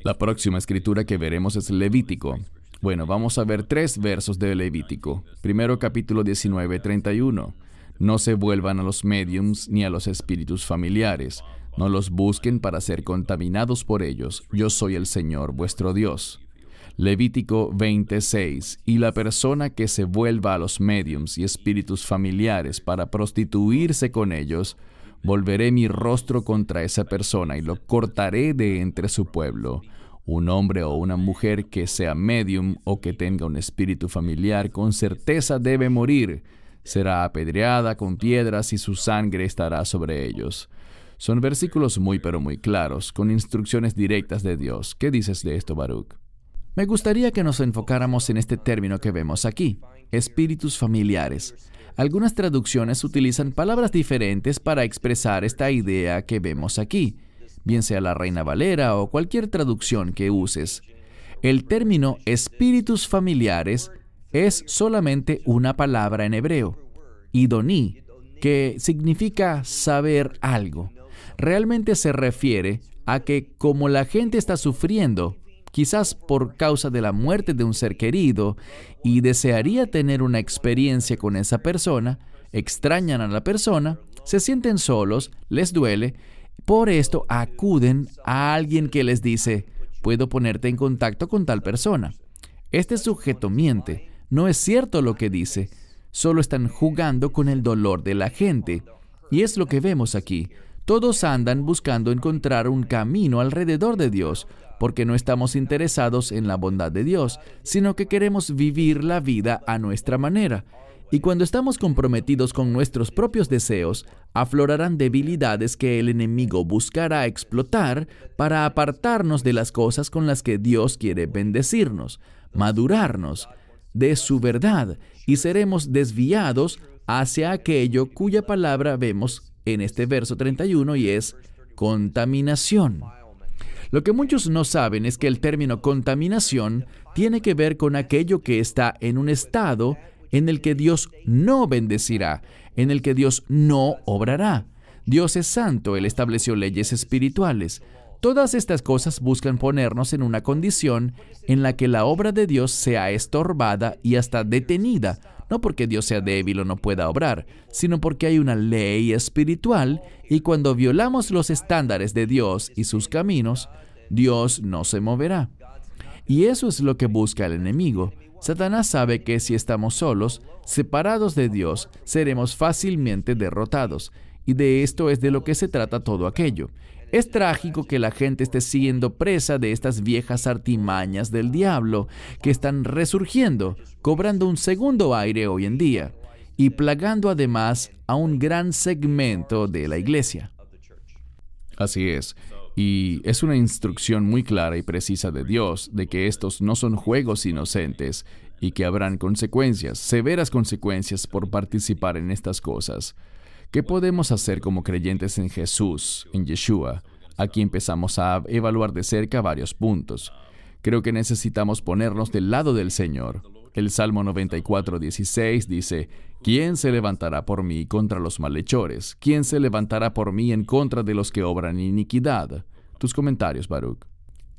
La próxima escritura que veremos es Levítico. Bueno, vamos a ver 3 versos de Levítico. Primero, capítulo 19, 31. No se vuelvan a los médiums ni a los espíritus familiares. No los busquen para ser contaminados por ellos. Yo soy el Señor, vuestro Dios. Levítico 26. Y la persona que se vuelva a los médiums y espíritus familiares para prostituirse con ellos, volveré mi rostro contra esa persona y lo cortaré de entre su pueblo. Un hombre o una mujer que sea medium o que tenga un espíritu familiar con certeza debe morir. será apedreada con piedras y su sangre estará sobre ellos. Son versículos muy pero muy claros, con instrucciones directas de Dios. ¿Qué dices de esto, Baruch? Me gustaría que nos enfocáramos en este término que vemos aquí, espíritus familiares. Algunas traducciones utilizan palabras diferentes para expresar esta idea que vemos aquí, bien sea la Reina Valera o cualquier traducción que uses. El término espíritus familiares es solamente una palabra en hebreo, idoní, que significa saber algo. Realmente se refiere a que como la gente está sufriendo, quizás por causa de la muerte de un ser querido, y desearía tener una experiencia con esa persona, extrañan a la persona, se sienten solos, les duele, por esto acuden a alguien que les dice, puedo ponerte en contacto con tal persona. Este sujeto miente, no es cierto lo que dice, solo están jugando con el dolor de la gente. Y es lo que vemos aquí. Todos andan buscando encontrar un camino alrededor de Dios, porque no estamos interesados en la bondad de Dios, sino que queremos vivir la vida a nuestra manera. Y cuando estamos comprometidos con nuestros propios deseos, aflorarán debilidades que el enemigo buscará explotar para apartarnos de las cosas con las que Dios quiere bendecirnos, madurarnos de su verdad, y seremos desviados hacia aquello cuya palabra vemos en este verso 31 y es contaminación. Lo que muchos no saben es que el término contaminación tiene que ver con aquello que está en un estado en el que Dios no bendecirá, en el que Dios no obrará. Dios es santo, Él estableció leyes espirituales. Todas estas cosas buscan ponernos en una condición en la que la obra de Dios sea estorbada y hasta detenida, no porque Dios sea débil o no pueda obrar, sino porque hay una ley espiritual y cuando violamos los estándares de Dios y sus caminos, Dios no se moverá. Y eso es lo que busca el enemigo. Satanás sabe que si estamos solos, separados de Dios, seremos fácilmente derrotados. Y de esto es de lo que se trata todo aquello. Es trágico que la gente esté siendo presa de estas viejas artimañas del diablo que están resurgiendo, cobrando un segundo aire hoy en día y plagando además a un gran segmento de la iglesia. Así es. Y es una instrucción muy clara y precisa de Dios de que estos no son juegos inocentes y que habrán consecuencias, severas consecuencias por participar en estas cosas. ¿Qué podemos hacer como creyentes en Jesús, en Yeshua? Aquí empezamos a evaluar de cerca varios puntos. Creo que necesitamos ponernos del lado del Señor. El Salmo 94:16 dice, ¿quién se levantará por mí contra los malhechores? ¿Quién se levantará por mí en contra de los que obran iniquidad? Tus comentarios, Baruch.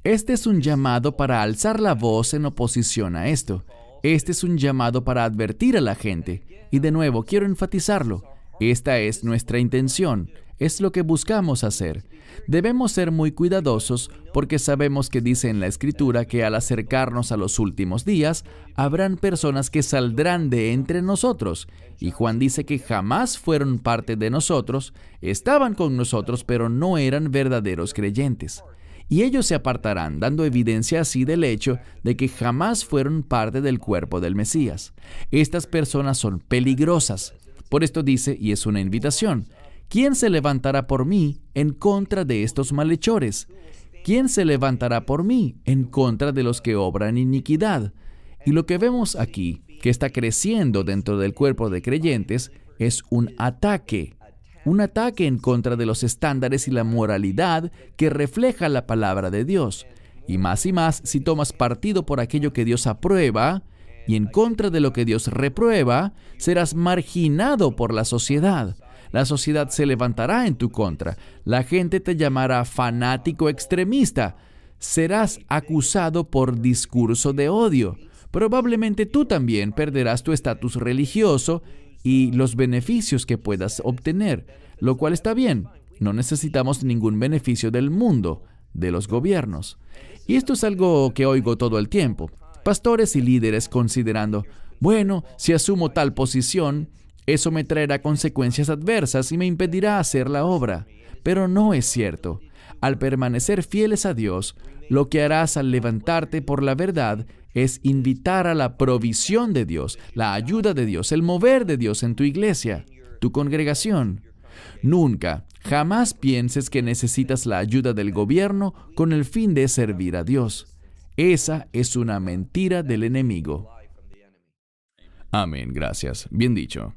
Este es un llamado para alzar la voz en oposición a esto. Este es un llamado para advertir a la gente. Y de nuevo, quiero enfatizarlo. Esta es nuestra intención, es lo que buscamos hacer. Debemos ser muy cuidadosos porque sabemos que dice en la Escritura que al acercarnos a los últimos días, habrán personas que saldrán de entre nosotros. Y Juan dice que jamás fueron parte de nosotros, estaban con nosotros, pero no eran verdaderos creyentes. Y ellos se apartarán, dando evidencia así del hecho de que jamás fueron parte del cuerpo del Mesías. Estas personas son peligrosas. Por esto dice, y es una invitación, ¿quién se levantará por mí en contra de estos malhechores? ¿Quién se levantará por mí en contra de los que obran iniquidad? Y lo que vemos aquí, que está creciendo dentro del cuerpo de creyentes, es un ataque en contra de los estándares y la moralidad que refleja la palabra de Dios. Y más si tomas partido por aquello que Dios aprueba, y en contra de lo que Dios reprueba, serás marginado por la sociedad. La sociedad se levantará en tu contra. La gente te llamará fanático extremista. Serás acusado por discurso de odio. Probablemente tú también perderás tu estatus religioso y los beneficios que puedas obtener, lo cual está bien. No necesitamos ningún beneficio del mundo, de los gobiernos. Y esto es algo que oigo todo el tiempo. Pastores y líderes considerando, bueno, si asumo tal posición, eso me traerá consecuencias adversas y me impedirá hacer la obra. Pero no es cierto. Al permanecer fieles a Dios, lo que harás al levantarte por la verdad es invitar a la provisión de Dios, la ayuda de Dios, el mover de Dios en tu iglesia, tu congregación. Nunca, jamás pienses que necesitas la ayuda del gobierno con el fin de servir a Dios. Esa es una mentira del enemigo. Amén, gracias. Bien dicho.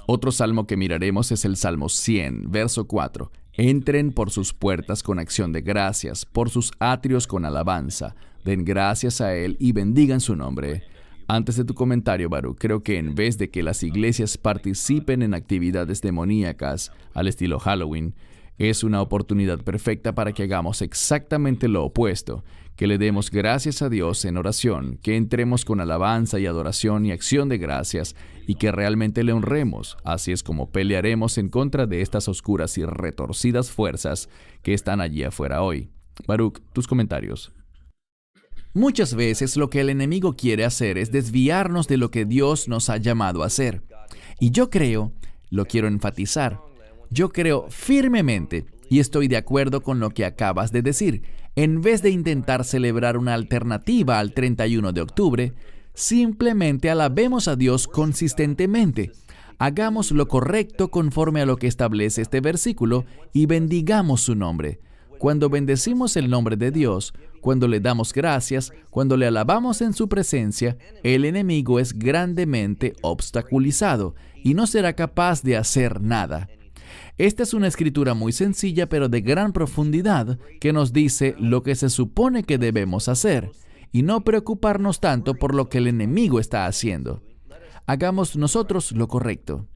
Otro salmo que miraremos es el Salmo 100, verso 4. Entren por sus puertas con acción de gracias, por sus atrios con alabanza. Den gracias a Él y bendigan su nombre. Antes de tu comentario, Baruch, creo que en vez de que las iglesias participen en actividades demoníacas al estilo Halloween, es una oportunidad perfecta para que hagamos exactamente lo opuesto, que le demos gracias a Dios en oración, que entremos con alabanza y adoración y acción de gracias, y que realmente le honremos. Así es como pelearemos en contra de estas oscuras y retorcidas fuerzas que están allí afuera hoy. Baruch, tus comentarios. Muchas veces lo que el enemigo quiere hacer es desviarnos de lo que Dios nos ha llamado a hacer. Y yo creo, lo quiero enfatizar, yo creo firmemente, y estoy de acuerdo con lo que acabas de decir, en vez de intentar celebrar una alternativa al 31 de octubre, simplemente alabemos a Dios consistentemente. Hagamos lo correcto conforme a lo que establece este versículo y bendigamos su nombre. Cuando bendecimos el nombre de Dios, cuando le damos gracias, cuando le alabamos en su presencia, el enemigo es grandemente obstaculizado y no será capaz de hacer nada. Esta es una escritura muy sencilla pero de gran profundidad que nos dice lo que se supone que debemos hacer y no preocuparnos tanto por lo que el enemigo está haciendo. Hagamos nosotros lo correcto.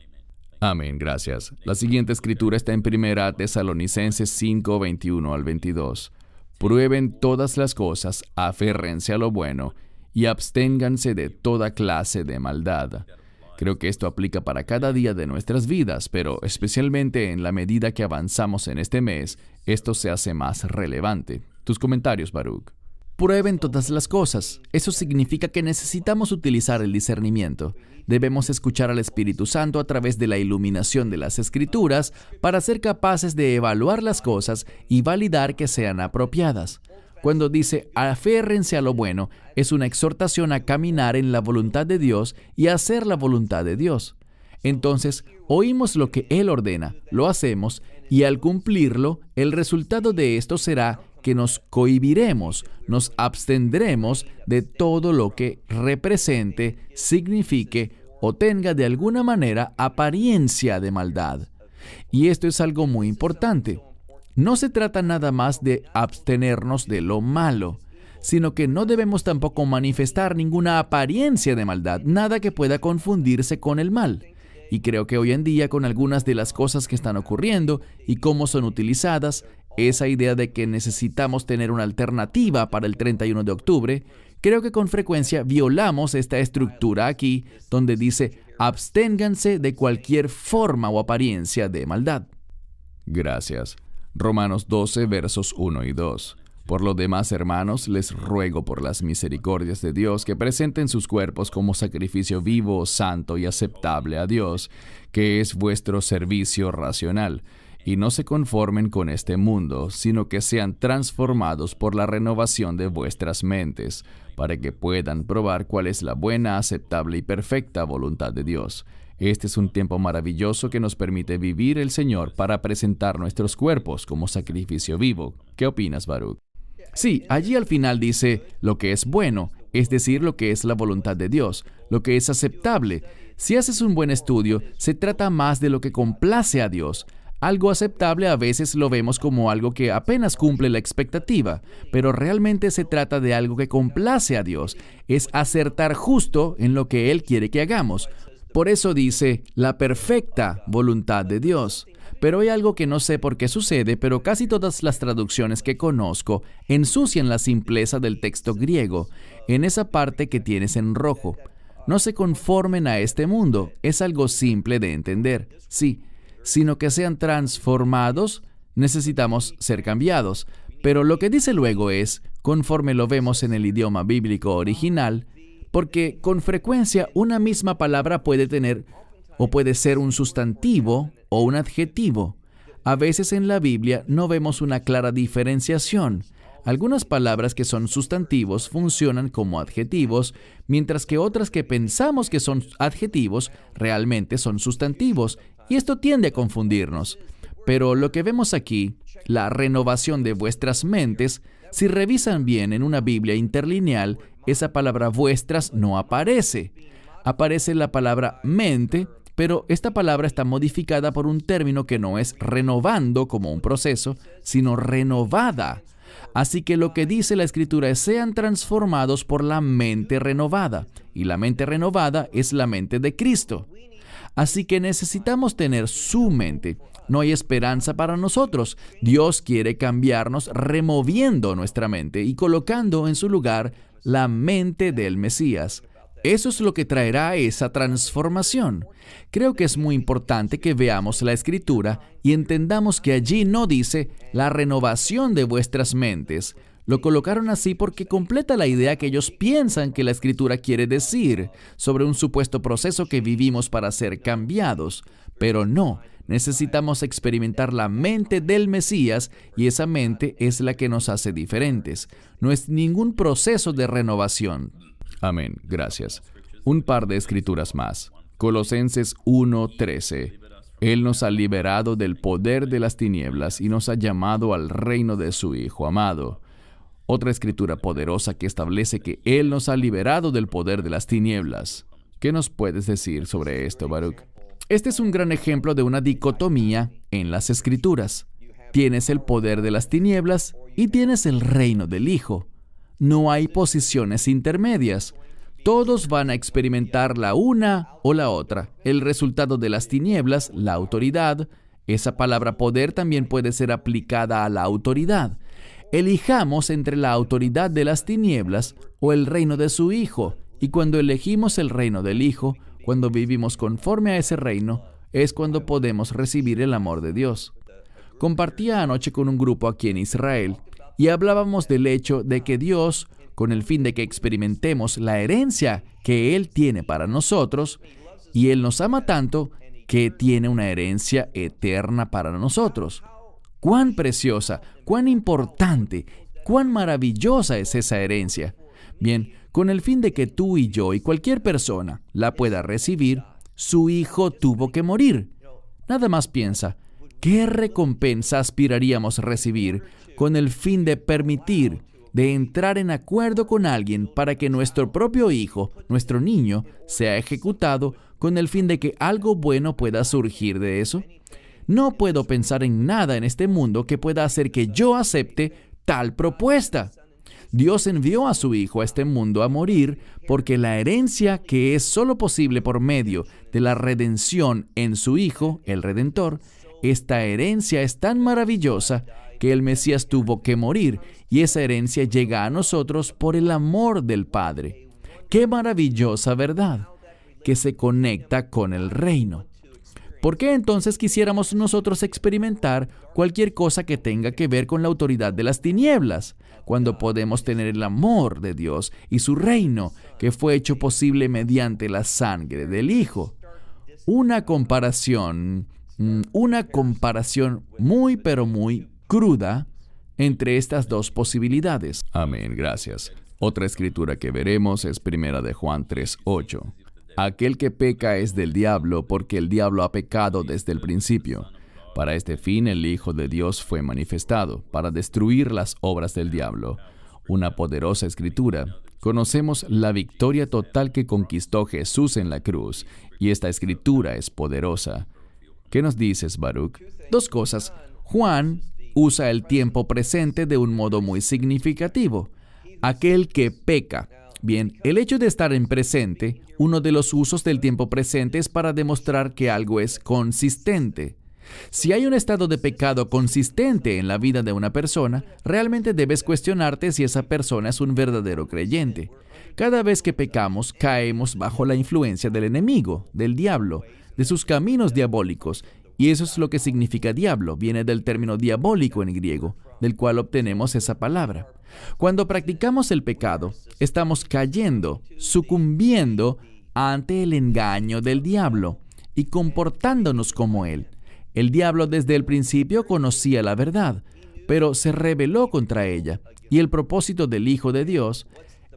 Amén, gracias. La siguiente escritura está en 1 Tesalonicenses 5, 21 al 22. Prueben todas las cosas, aférrense a lo bueno y absténganse de toda clase de maldad. Creo que esto aplica para cada día de nuestras vidas, pero especialmente en la medida que avanzamos en este mes, esto se hace más relevante. Tus comentarios, Baruch. Prueben todas las cosas. Eso significa que necesitamos utilizar el discernimiento. Debemos escuchar al Espíritu Santo a través de la iluminación de las Escrituras para ser capaces de evaluar las cosas y validar que sean apropiadas. Cuando dice aférrense a lo bueno, es una exhortación a caminar en la voluntad de Dios y a hacer la voluntad de Dios. Entonces, oímos lo que Él ordena, lo hacemos, y al cumplirlo, el resultado de esto será que nos cohibiremos, nos abstendremos de todo lo que represente, signifique o tenga de alguna manera apariencia de maldad. Y esto es algo muy importante. No se trata nada más de abstenernos de lo malo, sino que no debemos tampoco manifestar ninguna apariencia de maldad, nada que pueda confundirse con el mal. Y creo que hoy en día, con algunas de las cosas que están ocurriendo y cómo son utilizadas, esa idea de que necesitamos tener una alternativa para el 31 de octubre, creo que con frecuencia violamos esta estructura aquí, donde dice, absténganse de cualquier forma o apariencia de maldad. Gracias. Romanos 12, versos 1 y 2. Por lo demás, hermanos, les ruego por las misericordias de Dios que presenten sus cuerpos como sacrificio vivo, santo y aceptable a Dios, que es vuestro servicio racional. Y no se conformen con este mundo, sino que sean transformados por la renovación de vuestras mentes, para que puedan probar cuál es la buena, aceptable y perfecta voluntad de Dios. Este es un tiempo maravilloso que nos permite vivir el Señor para presentar nuestros cuerpos como sacrificio vivo. ¿Qué opinas, Baruch? Sí, allí al final dice lo que es bueno, es decir, lo que es la voluntad de Dios, lo que es aceptable. Si haces un buen estudio, se trata más de lo que complace a Dios. Algo aceptable a veces lo vemos como algo que apenas cumple la expectativa, pero realmente se trata de algo que complace a Dios. Es acertar justo en lo que Él quiere que hagamos. Por eso dice, la perfecta voluntad de Dios. Pero hay algo que no sé por qué sucede, pero casi todas las traducciones que conozco ensucian la simpleza del texto griego, en esa parte que tienes en rojo. No se conformen a este mundo, es algo simple de entender, sí, sino que sean transformados, necesitamos ser cambiados. Pero lo que dice luego es, conforme lo vemos en el idioma bíblico original, porque con frecuencia una misma palabra puede tener o puede ser un sustantivo o un adjetivo. A veces en la Biblia no vemos una clara diferenciación. Algunas palabras que son sustantivos funcionan como adjetivos, mientras que otras que pensamos que son adjetivos realmente son sustantivos, y esto tiende a confundirnos. Pero lo que vemos aquí, la renovación de vuestras mentes, si revisan bien en una Biblia interlineal, esa palabra vuestras no aparece. Aparece la palabra mente, pero esta palabra está modificada por un término que no es renovando como un proceso, sino renovada. Así que lo que dice la Escritura es sean transformados por la mente renovada. Y la mente renovada es la mente de Cristo. Así que necesitamos tener su mente. No hay esperanza para nosotros. Dios quiere cambiarnos removiendo nuestra mente y colocando en su lugar la mente del Mesías. Eso es lo que traerá esa transformación. Creo que es muy importante que veamos la Escritura y entendamos que allí no dice la renovación de vuestras mentes. Lo colocaron así porque completa la idea que ellos piensan que la Escritura quiere decir sobre un supuesto proceso que vivimos para ser cambiados. Pero no, necesitamos experimentar la mente del Mesías y esa mente es la que nos hace diferentes. No es ningún proceso de renovación. Amén, gracias. Un par de escrituras más. Colosenses 1:13. Él nos ha liberado del poder de las tinieblas y nos ha llamado al reino de su Hijo amado. Otra escritura poderosa que establece que Él nos ha liberado del poder de las tinieblas. ¿Qué nos puedes decir sobre esto, Baruch? Este es un gran ejemplo de una dicotomía en las Escrituras. Tienes el poder de las tinieblas y tienes el reino del Hijo. No hay posiciones intermedias. Todos van a experimentar la una o la otra. El resultado de las tinieblas, la autoridad. Esa palabra poder también puede ser aplicada a la autoridad. Elijamos entre la autoridad de las tinieblas o el reino de su Hijo. Y cuando elegimos el reino del Hijo, cuando vivimos conforme a ese reino, es cuando podemos recibir el amor de Dios. Compartía anoche con un grupo aquí en Israel y hablábamos del hecho de que Dios, con el fin de que experimentemos la herencia que Él tiene para nosotros, y Él nos ama tanto que tiene una herencia eterna para nosotros. ¡Cuán preciosa, cuán importante, cuán maravillosa es esa herencia! Bien, con el fin de que tú y yo y cualquier persona la pueda recibir, su Hijo tuvo que morir. Nada más piensa, ¿qué recompensa aspiraríamos a recibir con el fin de permitir, de entrar en acuerdo con alguien para que nuestro propio hijo, nuestro niño, sea ejecutado con el fin de que algo bueno pueda surgir de eso? No puedo pensar en nada en este mundo que pueda hacer que yo acepte tal propuesta. Dios envió a su Hijo a este mundo a morir porque la herencia que es solo posible por medio de la redención en su Hijo, el Redentor, esta herencia es tan maravillosa que el Mesías tuvo que morir y esa herencia llega a nosotros por el amor del Padre. ¡Qué maravillosa verdad! Que se conecta con el reino. ¿Por qué entonces quisiéramos nosotros experimentar cualquier cosa que tenga que ver con la autoridad de las tinieblas, cuando podemos tener el amor de Dios y su reino, que fue hecho posible mediante la sangre del Hijo? Una comparación muy pero muy cruda entre estas dos posibilidades. Amén, gracias. Otra escritura que veremos es 1 de Juan 3:8. Aquel que peca es del diablo, porque el diablo ha pecado desde el principio. Para este fin el Hijo de Dios fue manifestado, para destruir las obras del diablo. Una poderosa escritura. Conocemos la victoria total que conquistó Jesús en la cruz, y esta escritura es poderosa. ¿Qué nos dices, Baruch? Dos cosas. Juan usa el tiempo presente de un modo muy significativo. Aquel que peca. Bien, el hecho de estar en presente, uno de los usos del tiempo presente es para demostrar que algo es consistente. Si hay un estado de pecado consistente en la vida de una persona, realmente debes cuestionarte si esa persona es un verdadero creyente. Cada vez que pecamos, caemos bajo la influencia del enemigo, del diablo, de sus caminos diabólicos. Y eso es lo que significa diablo. Viene del término diabólico en griego, del cual obtenemos esa palabra. Cuando practicamos el pecado, estamos cayendo, sucumbiendo ante el engaño del diablo y comportándonos como él. El diablo desde el principio conocía la verdad, pero se rebeló contra ella Y el propósito del Hijo de Dios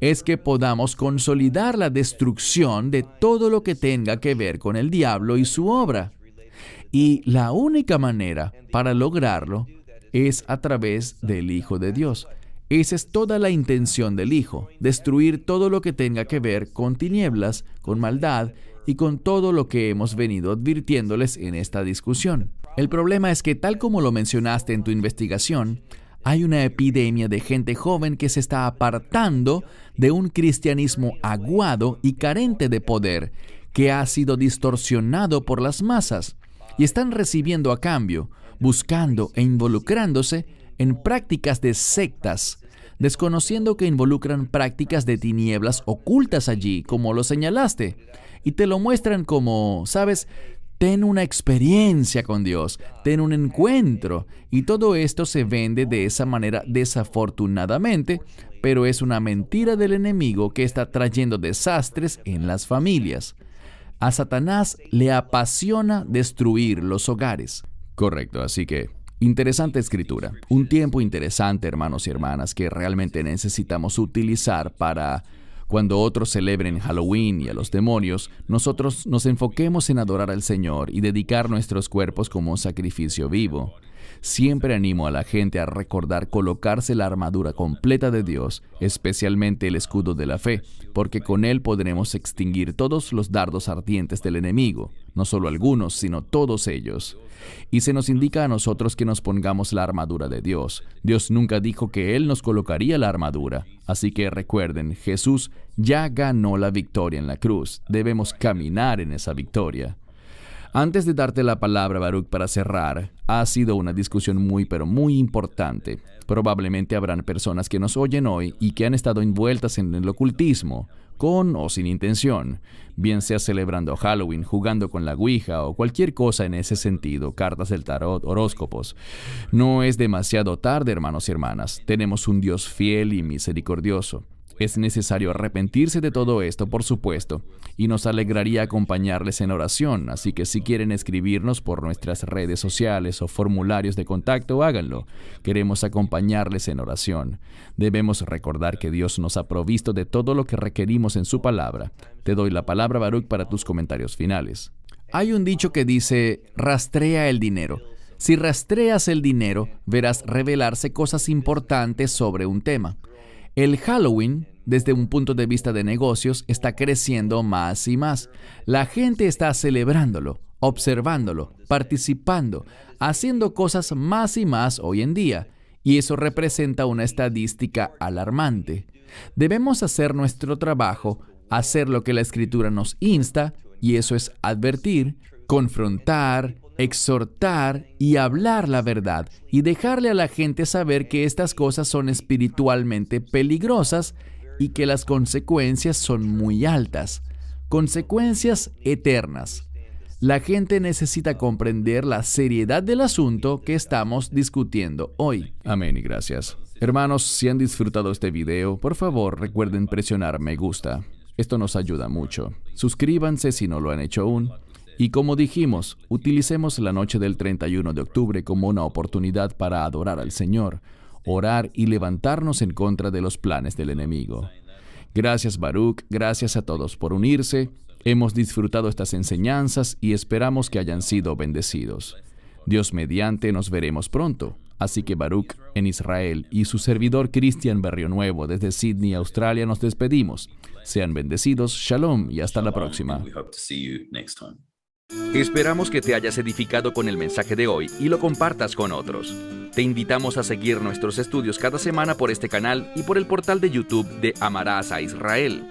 es que podamos consolidar la destrucción de todo lo que tenga que ver con el diablo y su obra. Y la única manera para lograrlo es a través del Hijo de Dios. Esa es toda la intención del Hijo, destruir todo lo que tenga que ver con tinieblas, con maldad y con todo lo que hemos venido advirtiéndoles en esta discusión. El problema es que, tal como lo mencionaste en tu investigación, hay una epidemia de gente joven que se está apartando de un cristianismo aguado y carente de poder, que ha sido distorsionado por las masas, y están recibiendo a cambio, buscando e involucrándose en prácticas de sectas, desconociendo que involucran prácticas de tinieblas ocultas allí, como lo señalaste, y te lo muestran como, ¿sabes?, ten una experiencia con Dios, ten un encuentro, y todo esto se vende de esa manera desafortunadamente, pero es una mentira del enemigo que está trayendo desastres en las familias. A Satanás le apasiona destruir los hogares. Correcto, así que interesante escritura. Un tiempo interesante, hermanos y hermanas, que realmente necesitamos utilizar para cuando otros celebren Halloween y a los demonios, nosotros nos enfoquemos en adorar al Señor y dedicar nuestros cuerpos como un sacrificio vivo. Siempre animo a la gente a recordar colocarse la armadura completa de Dios, especialmente el escudo de la fe, porque con él podremos extinguir todos los dardos ardientes del enemigo, no solo algunos, sino todos ellos. Y se nos indica a nosotros que nos pongamos la armadura de Dios. Dios nunca dijo que Él nos colocaría la armadura. Así que recuerden, Jesús ya ganó la victoria en la cruz. Debemos caminar en esa victoria. Antes de darte la palabra, Baruch, para cerrar, ha sido una discusión pero muy importante. Probablemente habrán personas que nos oyen hoy y que han estado envueltas en el ocultismo, con o sin intención, bien sea celebrando Halloween, jugando con la Ouija o cualquier cosa en ese sentido, cartas del tarot, horóscopos. No es demasiado tarde, hermanos y hermanas. Tenemos un Dios fiel y misericordioso. Es necesario arrepentirse de todo esto, por supuesto, y nos alegraría acompañarles en oración, así que si quieren escribirnos por nuestras redes sociales o formularios de contacto, háganlo. Queremos acompañarles en oración. Debemos recordar que Dios nos ha provisto de todo lo que requerimos en su palabra. Te doy la palabra, Baruch, para tus comentarios finales. Hay un dicho que dice, rastrea el dinero. Si rastreas el dinero, verás revelarse cosas importantes sobre un tema. El Halloween, desde un punto de vista de negocios, está creciendo más y más. La gente está celebrándolo, observándolo, participando, haciendo cosas más y más hoy en día. Y eso representa una estadística alarmante. Debemos hacer nuestro trabajo, hacer lo que la Escritura nos insta, y eso es advertir, confrontar, exhortar y hablar la verdad y dejarle a la gente saber que estas cosas son espiritualmente peligrosas y que las consecuencias son muy altas, consecuencias eternas. La gente necesita comprender la seriedad del asunto que estamos discutiendo hoy. Amén y gracias. Hermanos, si han disfrutado este video, por favor recuerden presionar me gusta. Esto nos ayuda mucho. Suscríbanse si no lo han hecho aún. Y como dijimos, utilicemos la noche del 31 de octubre como una oportunidad para adorar al Señor, orar y levantarnos en contra de los planes del enemigo. Gracias, Baruch, gracias a todos por unirse. Hemos disfrutado estas enseñanzas y esperamos que hayan sido bendecidos. Dios mediante nos veremos pronto. Así que Baruch en Israel y su servidor Cristian Berrionuevo desde Sydney, Australia, nos despedimos. Sean bendecidos, shalom y hasta la próxima. We hope to see you next time. Esperamos que te hayas edificado con el mensaje de hoy y lo compartas con otros. Te invitamos a seguir nuestros estudios cada semana por este canal y por el portal de YouTube de Amarás a Israel.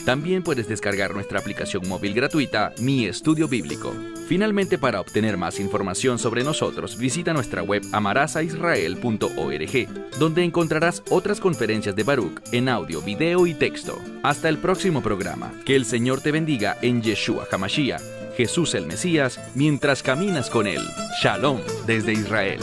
También puedes descargar nuestra aplicación móvil gratuita, Mi Estudio Bíblico. Finalmente, para obtener más información sobre nosotros, visita nuestra web amarasaisrael.org, donde encontrarás otras conferencias de Baruch en audio, video y texto. Hasta el próximo programa. Que el Señor te bendiga en Yeshua HaMashiach, Jesús el Mesías, mientras caminas con Él. Shalom desde Israel.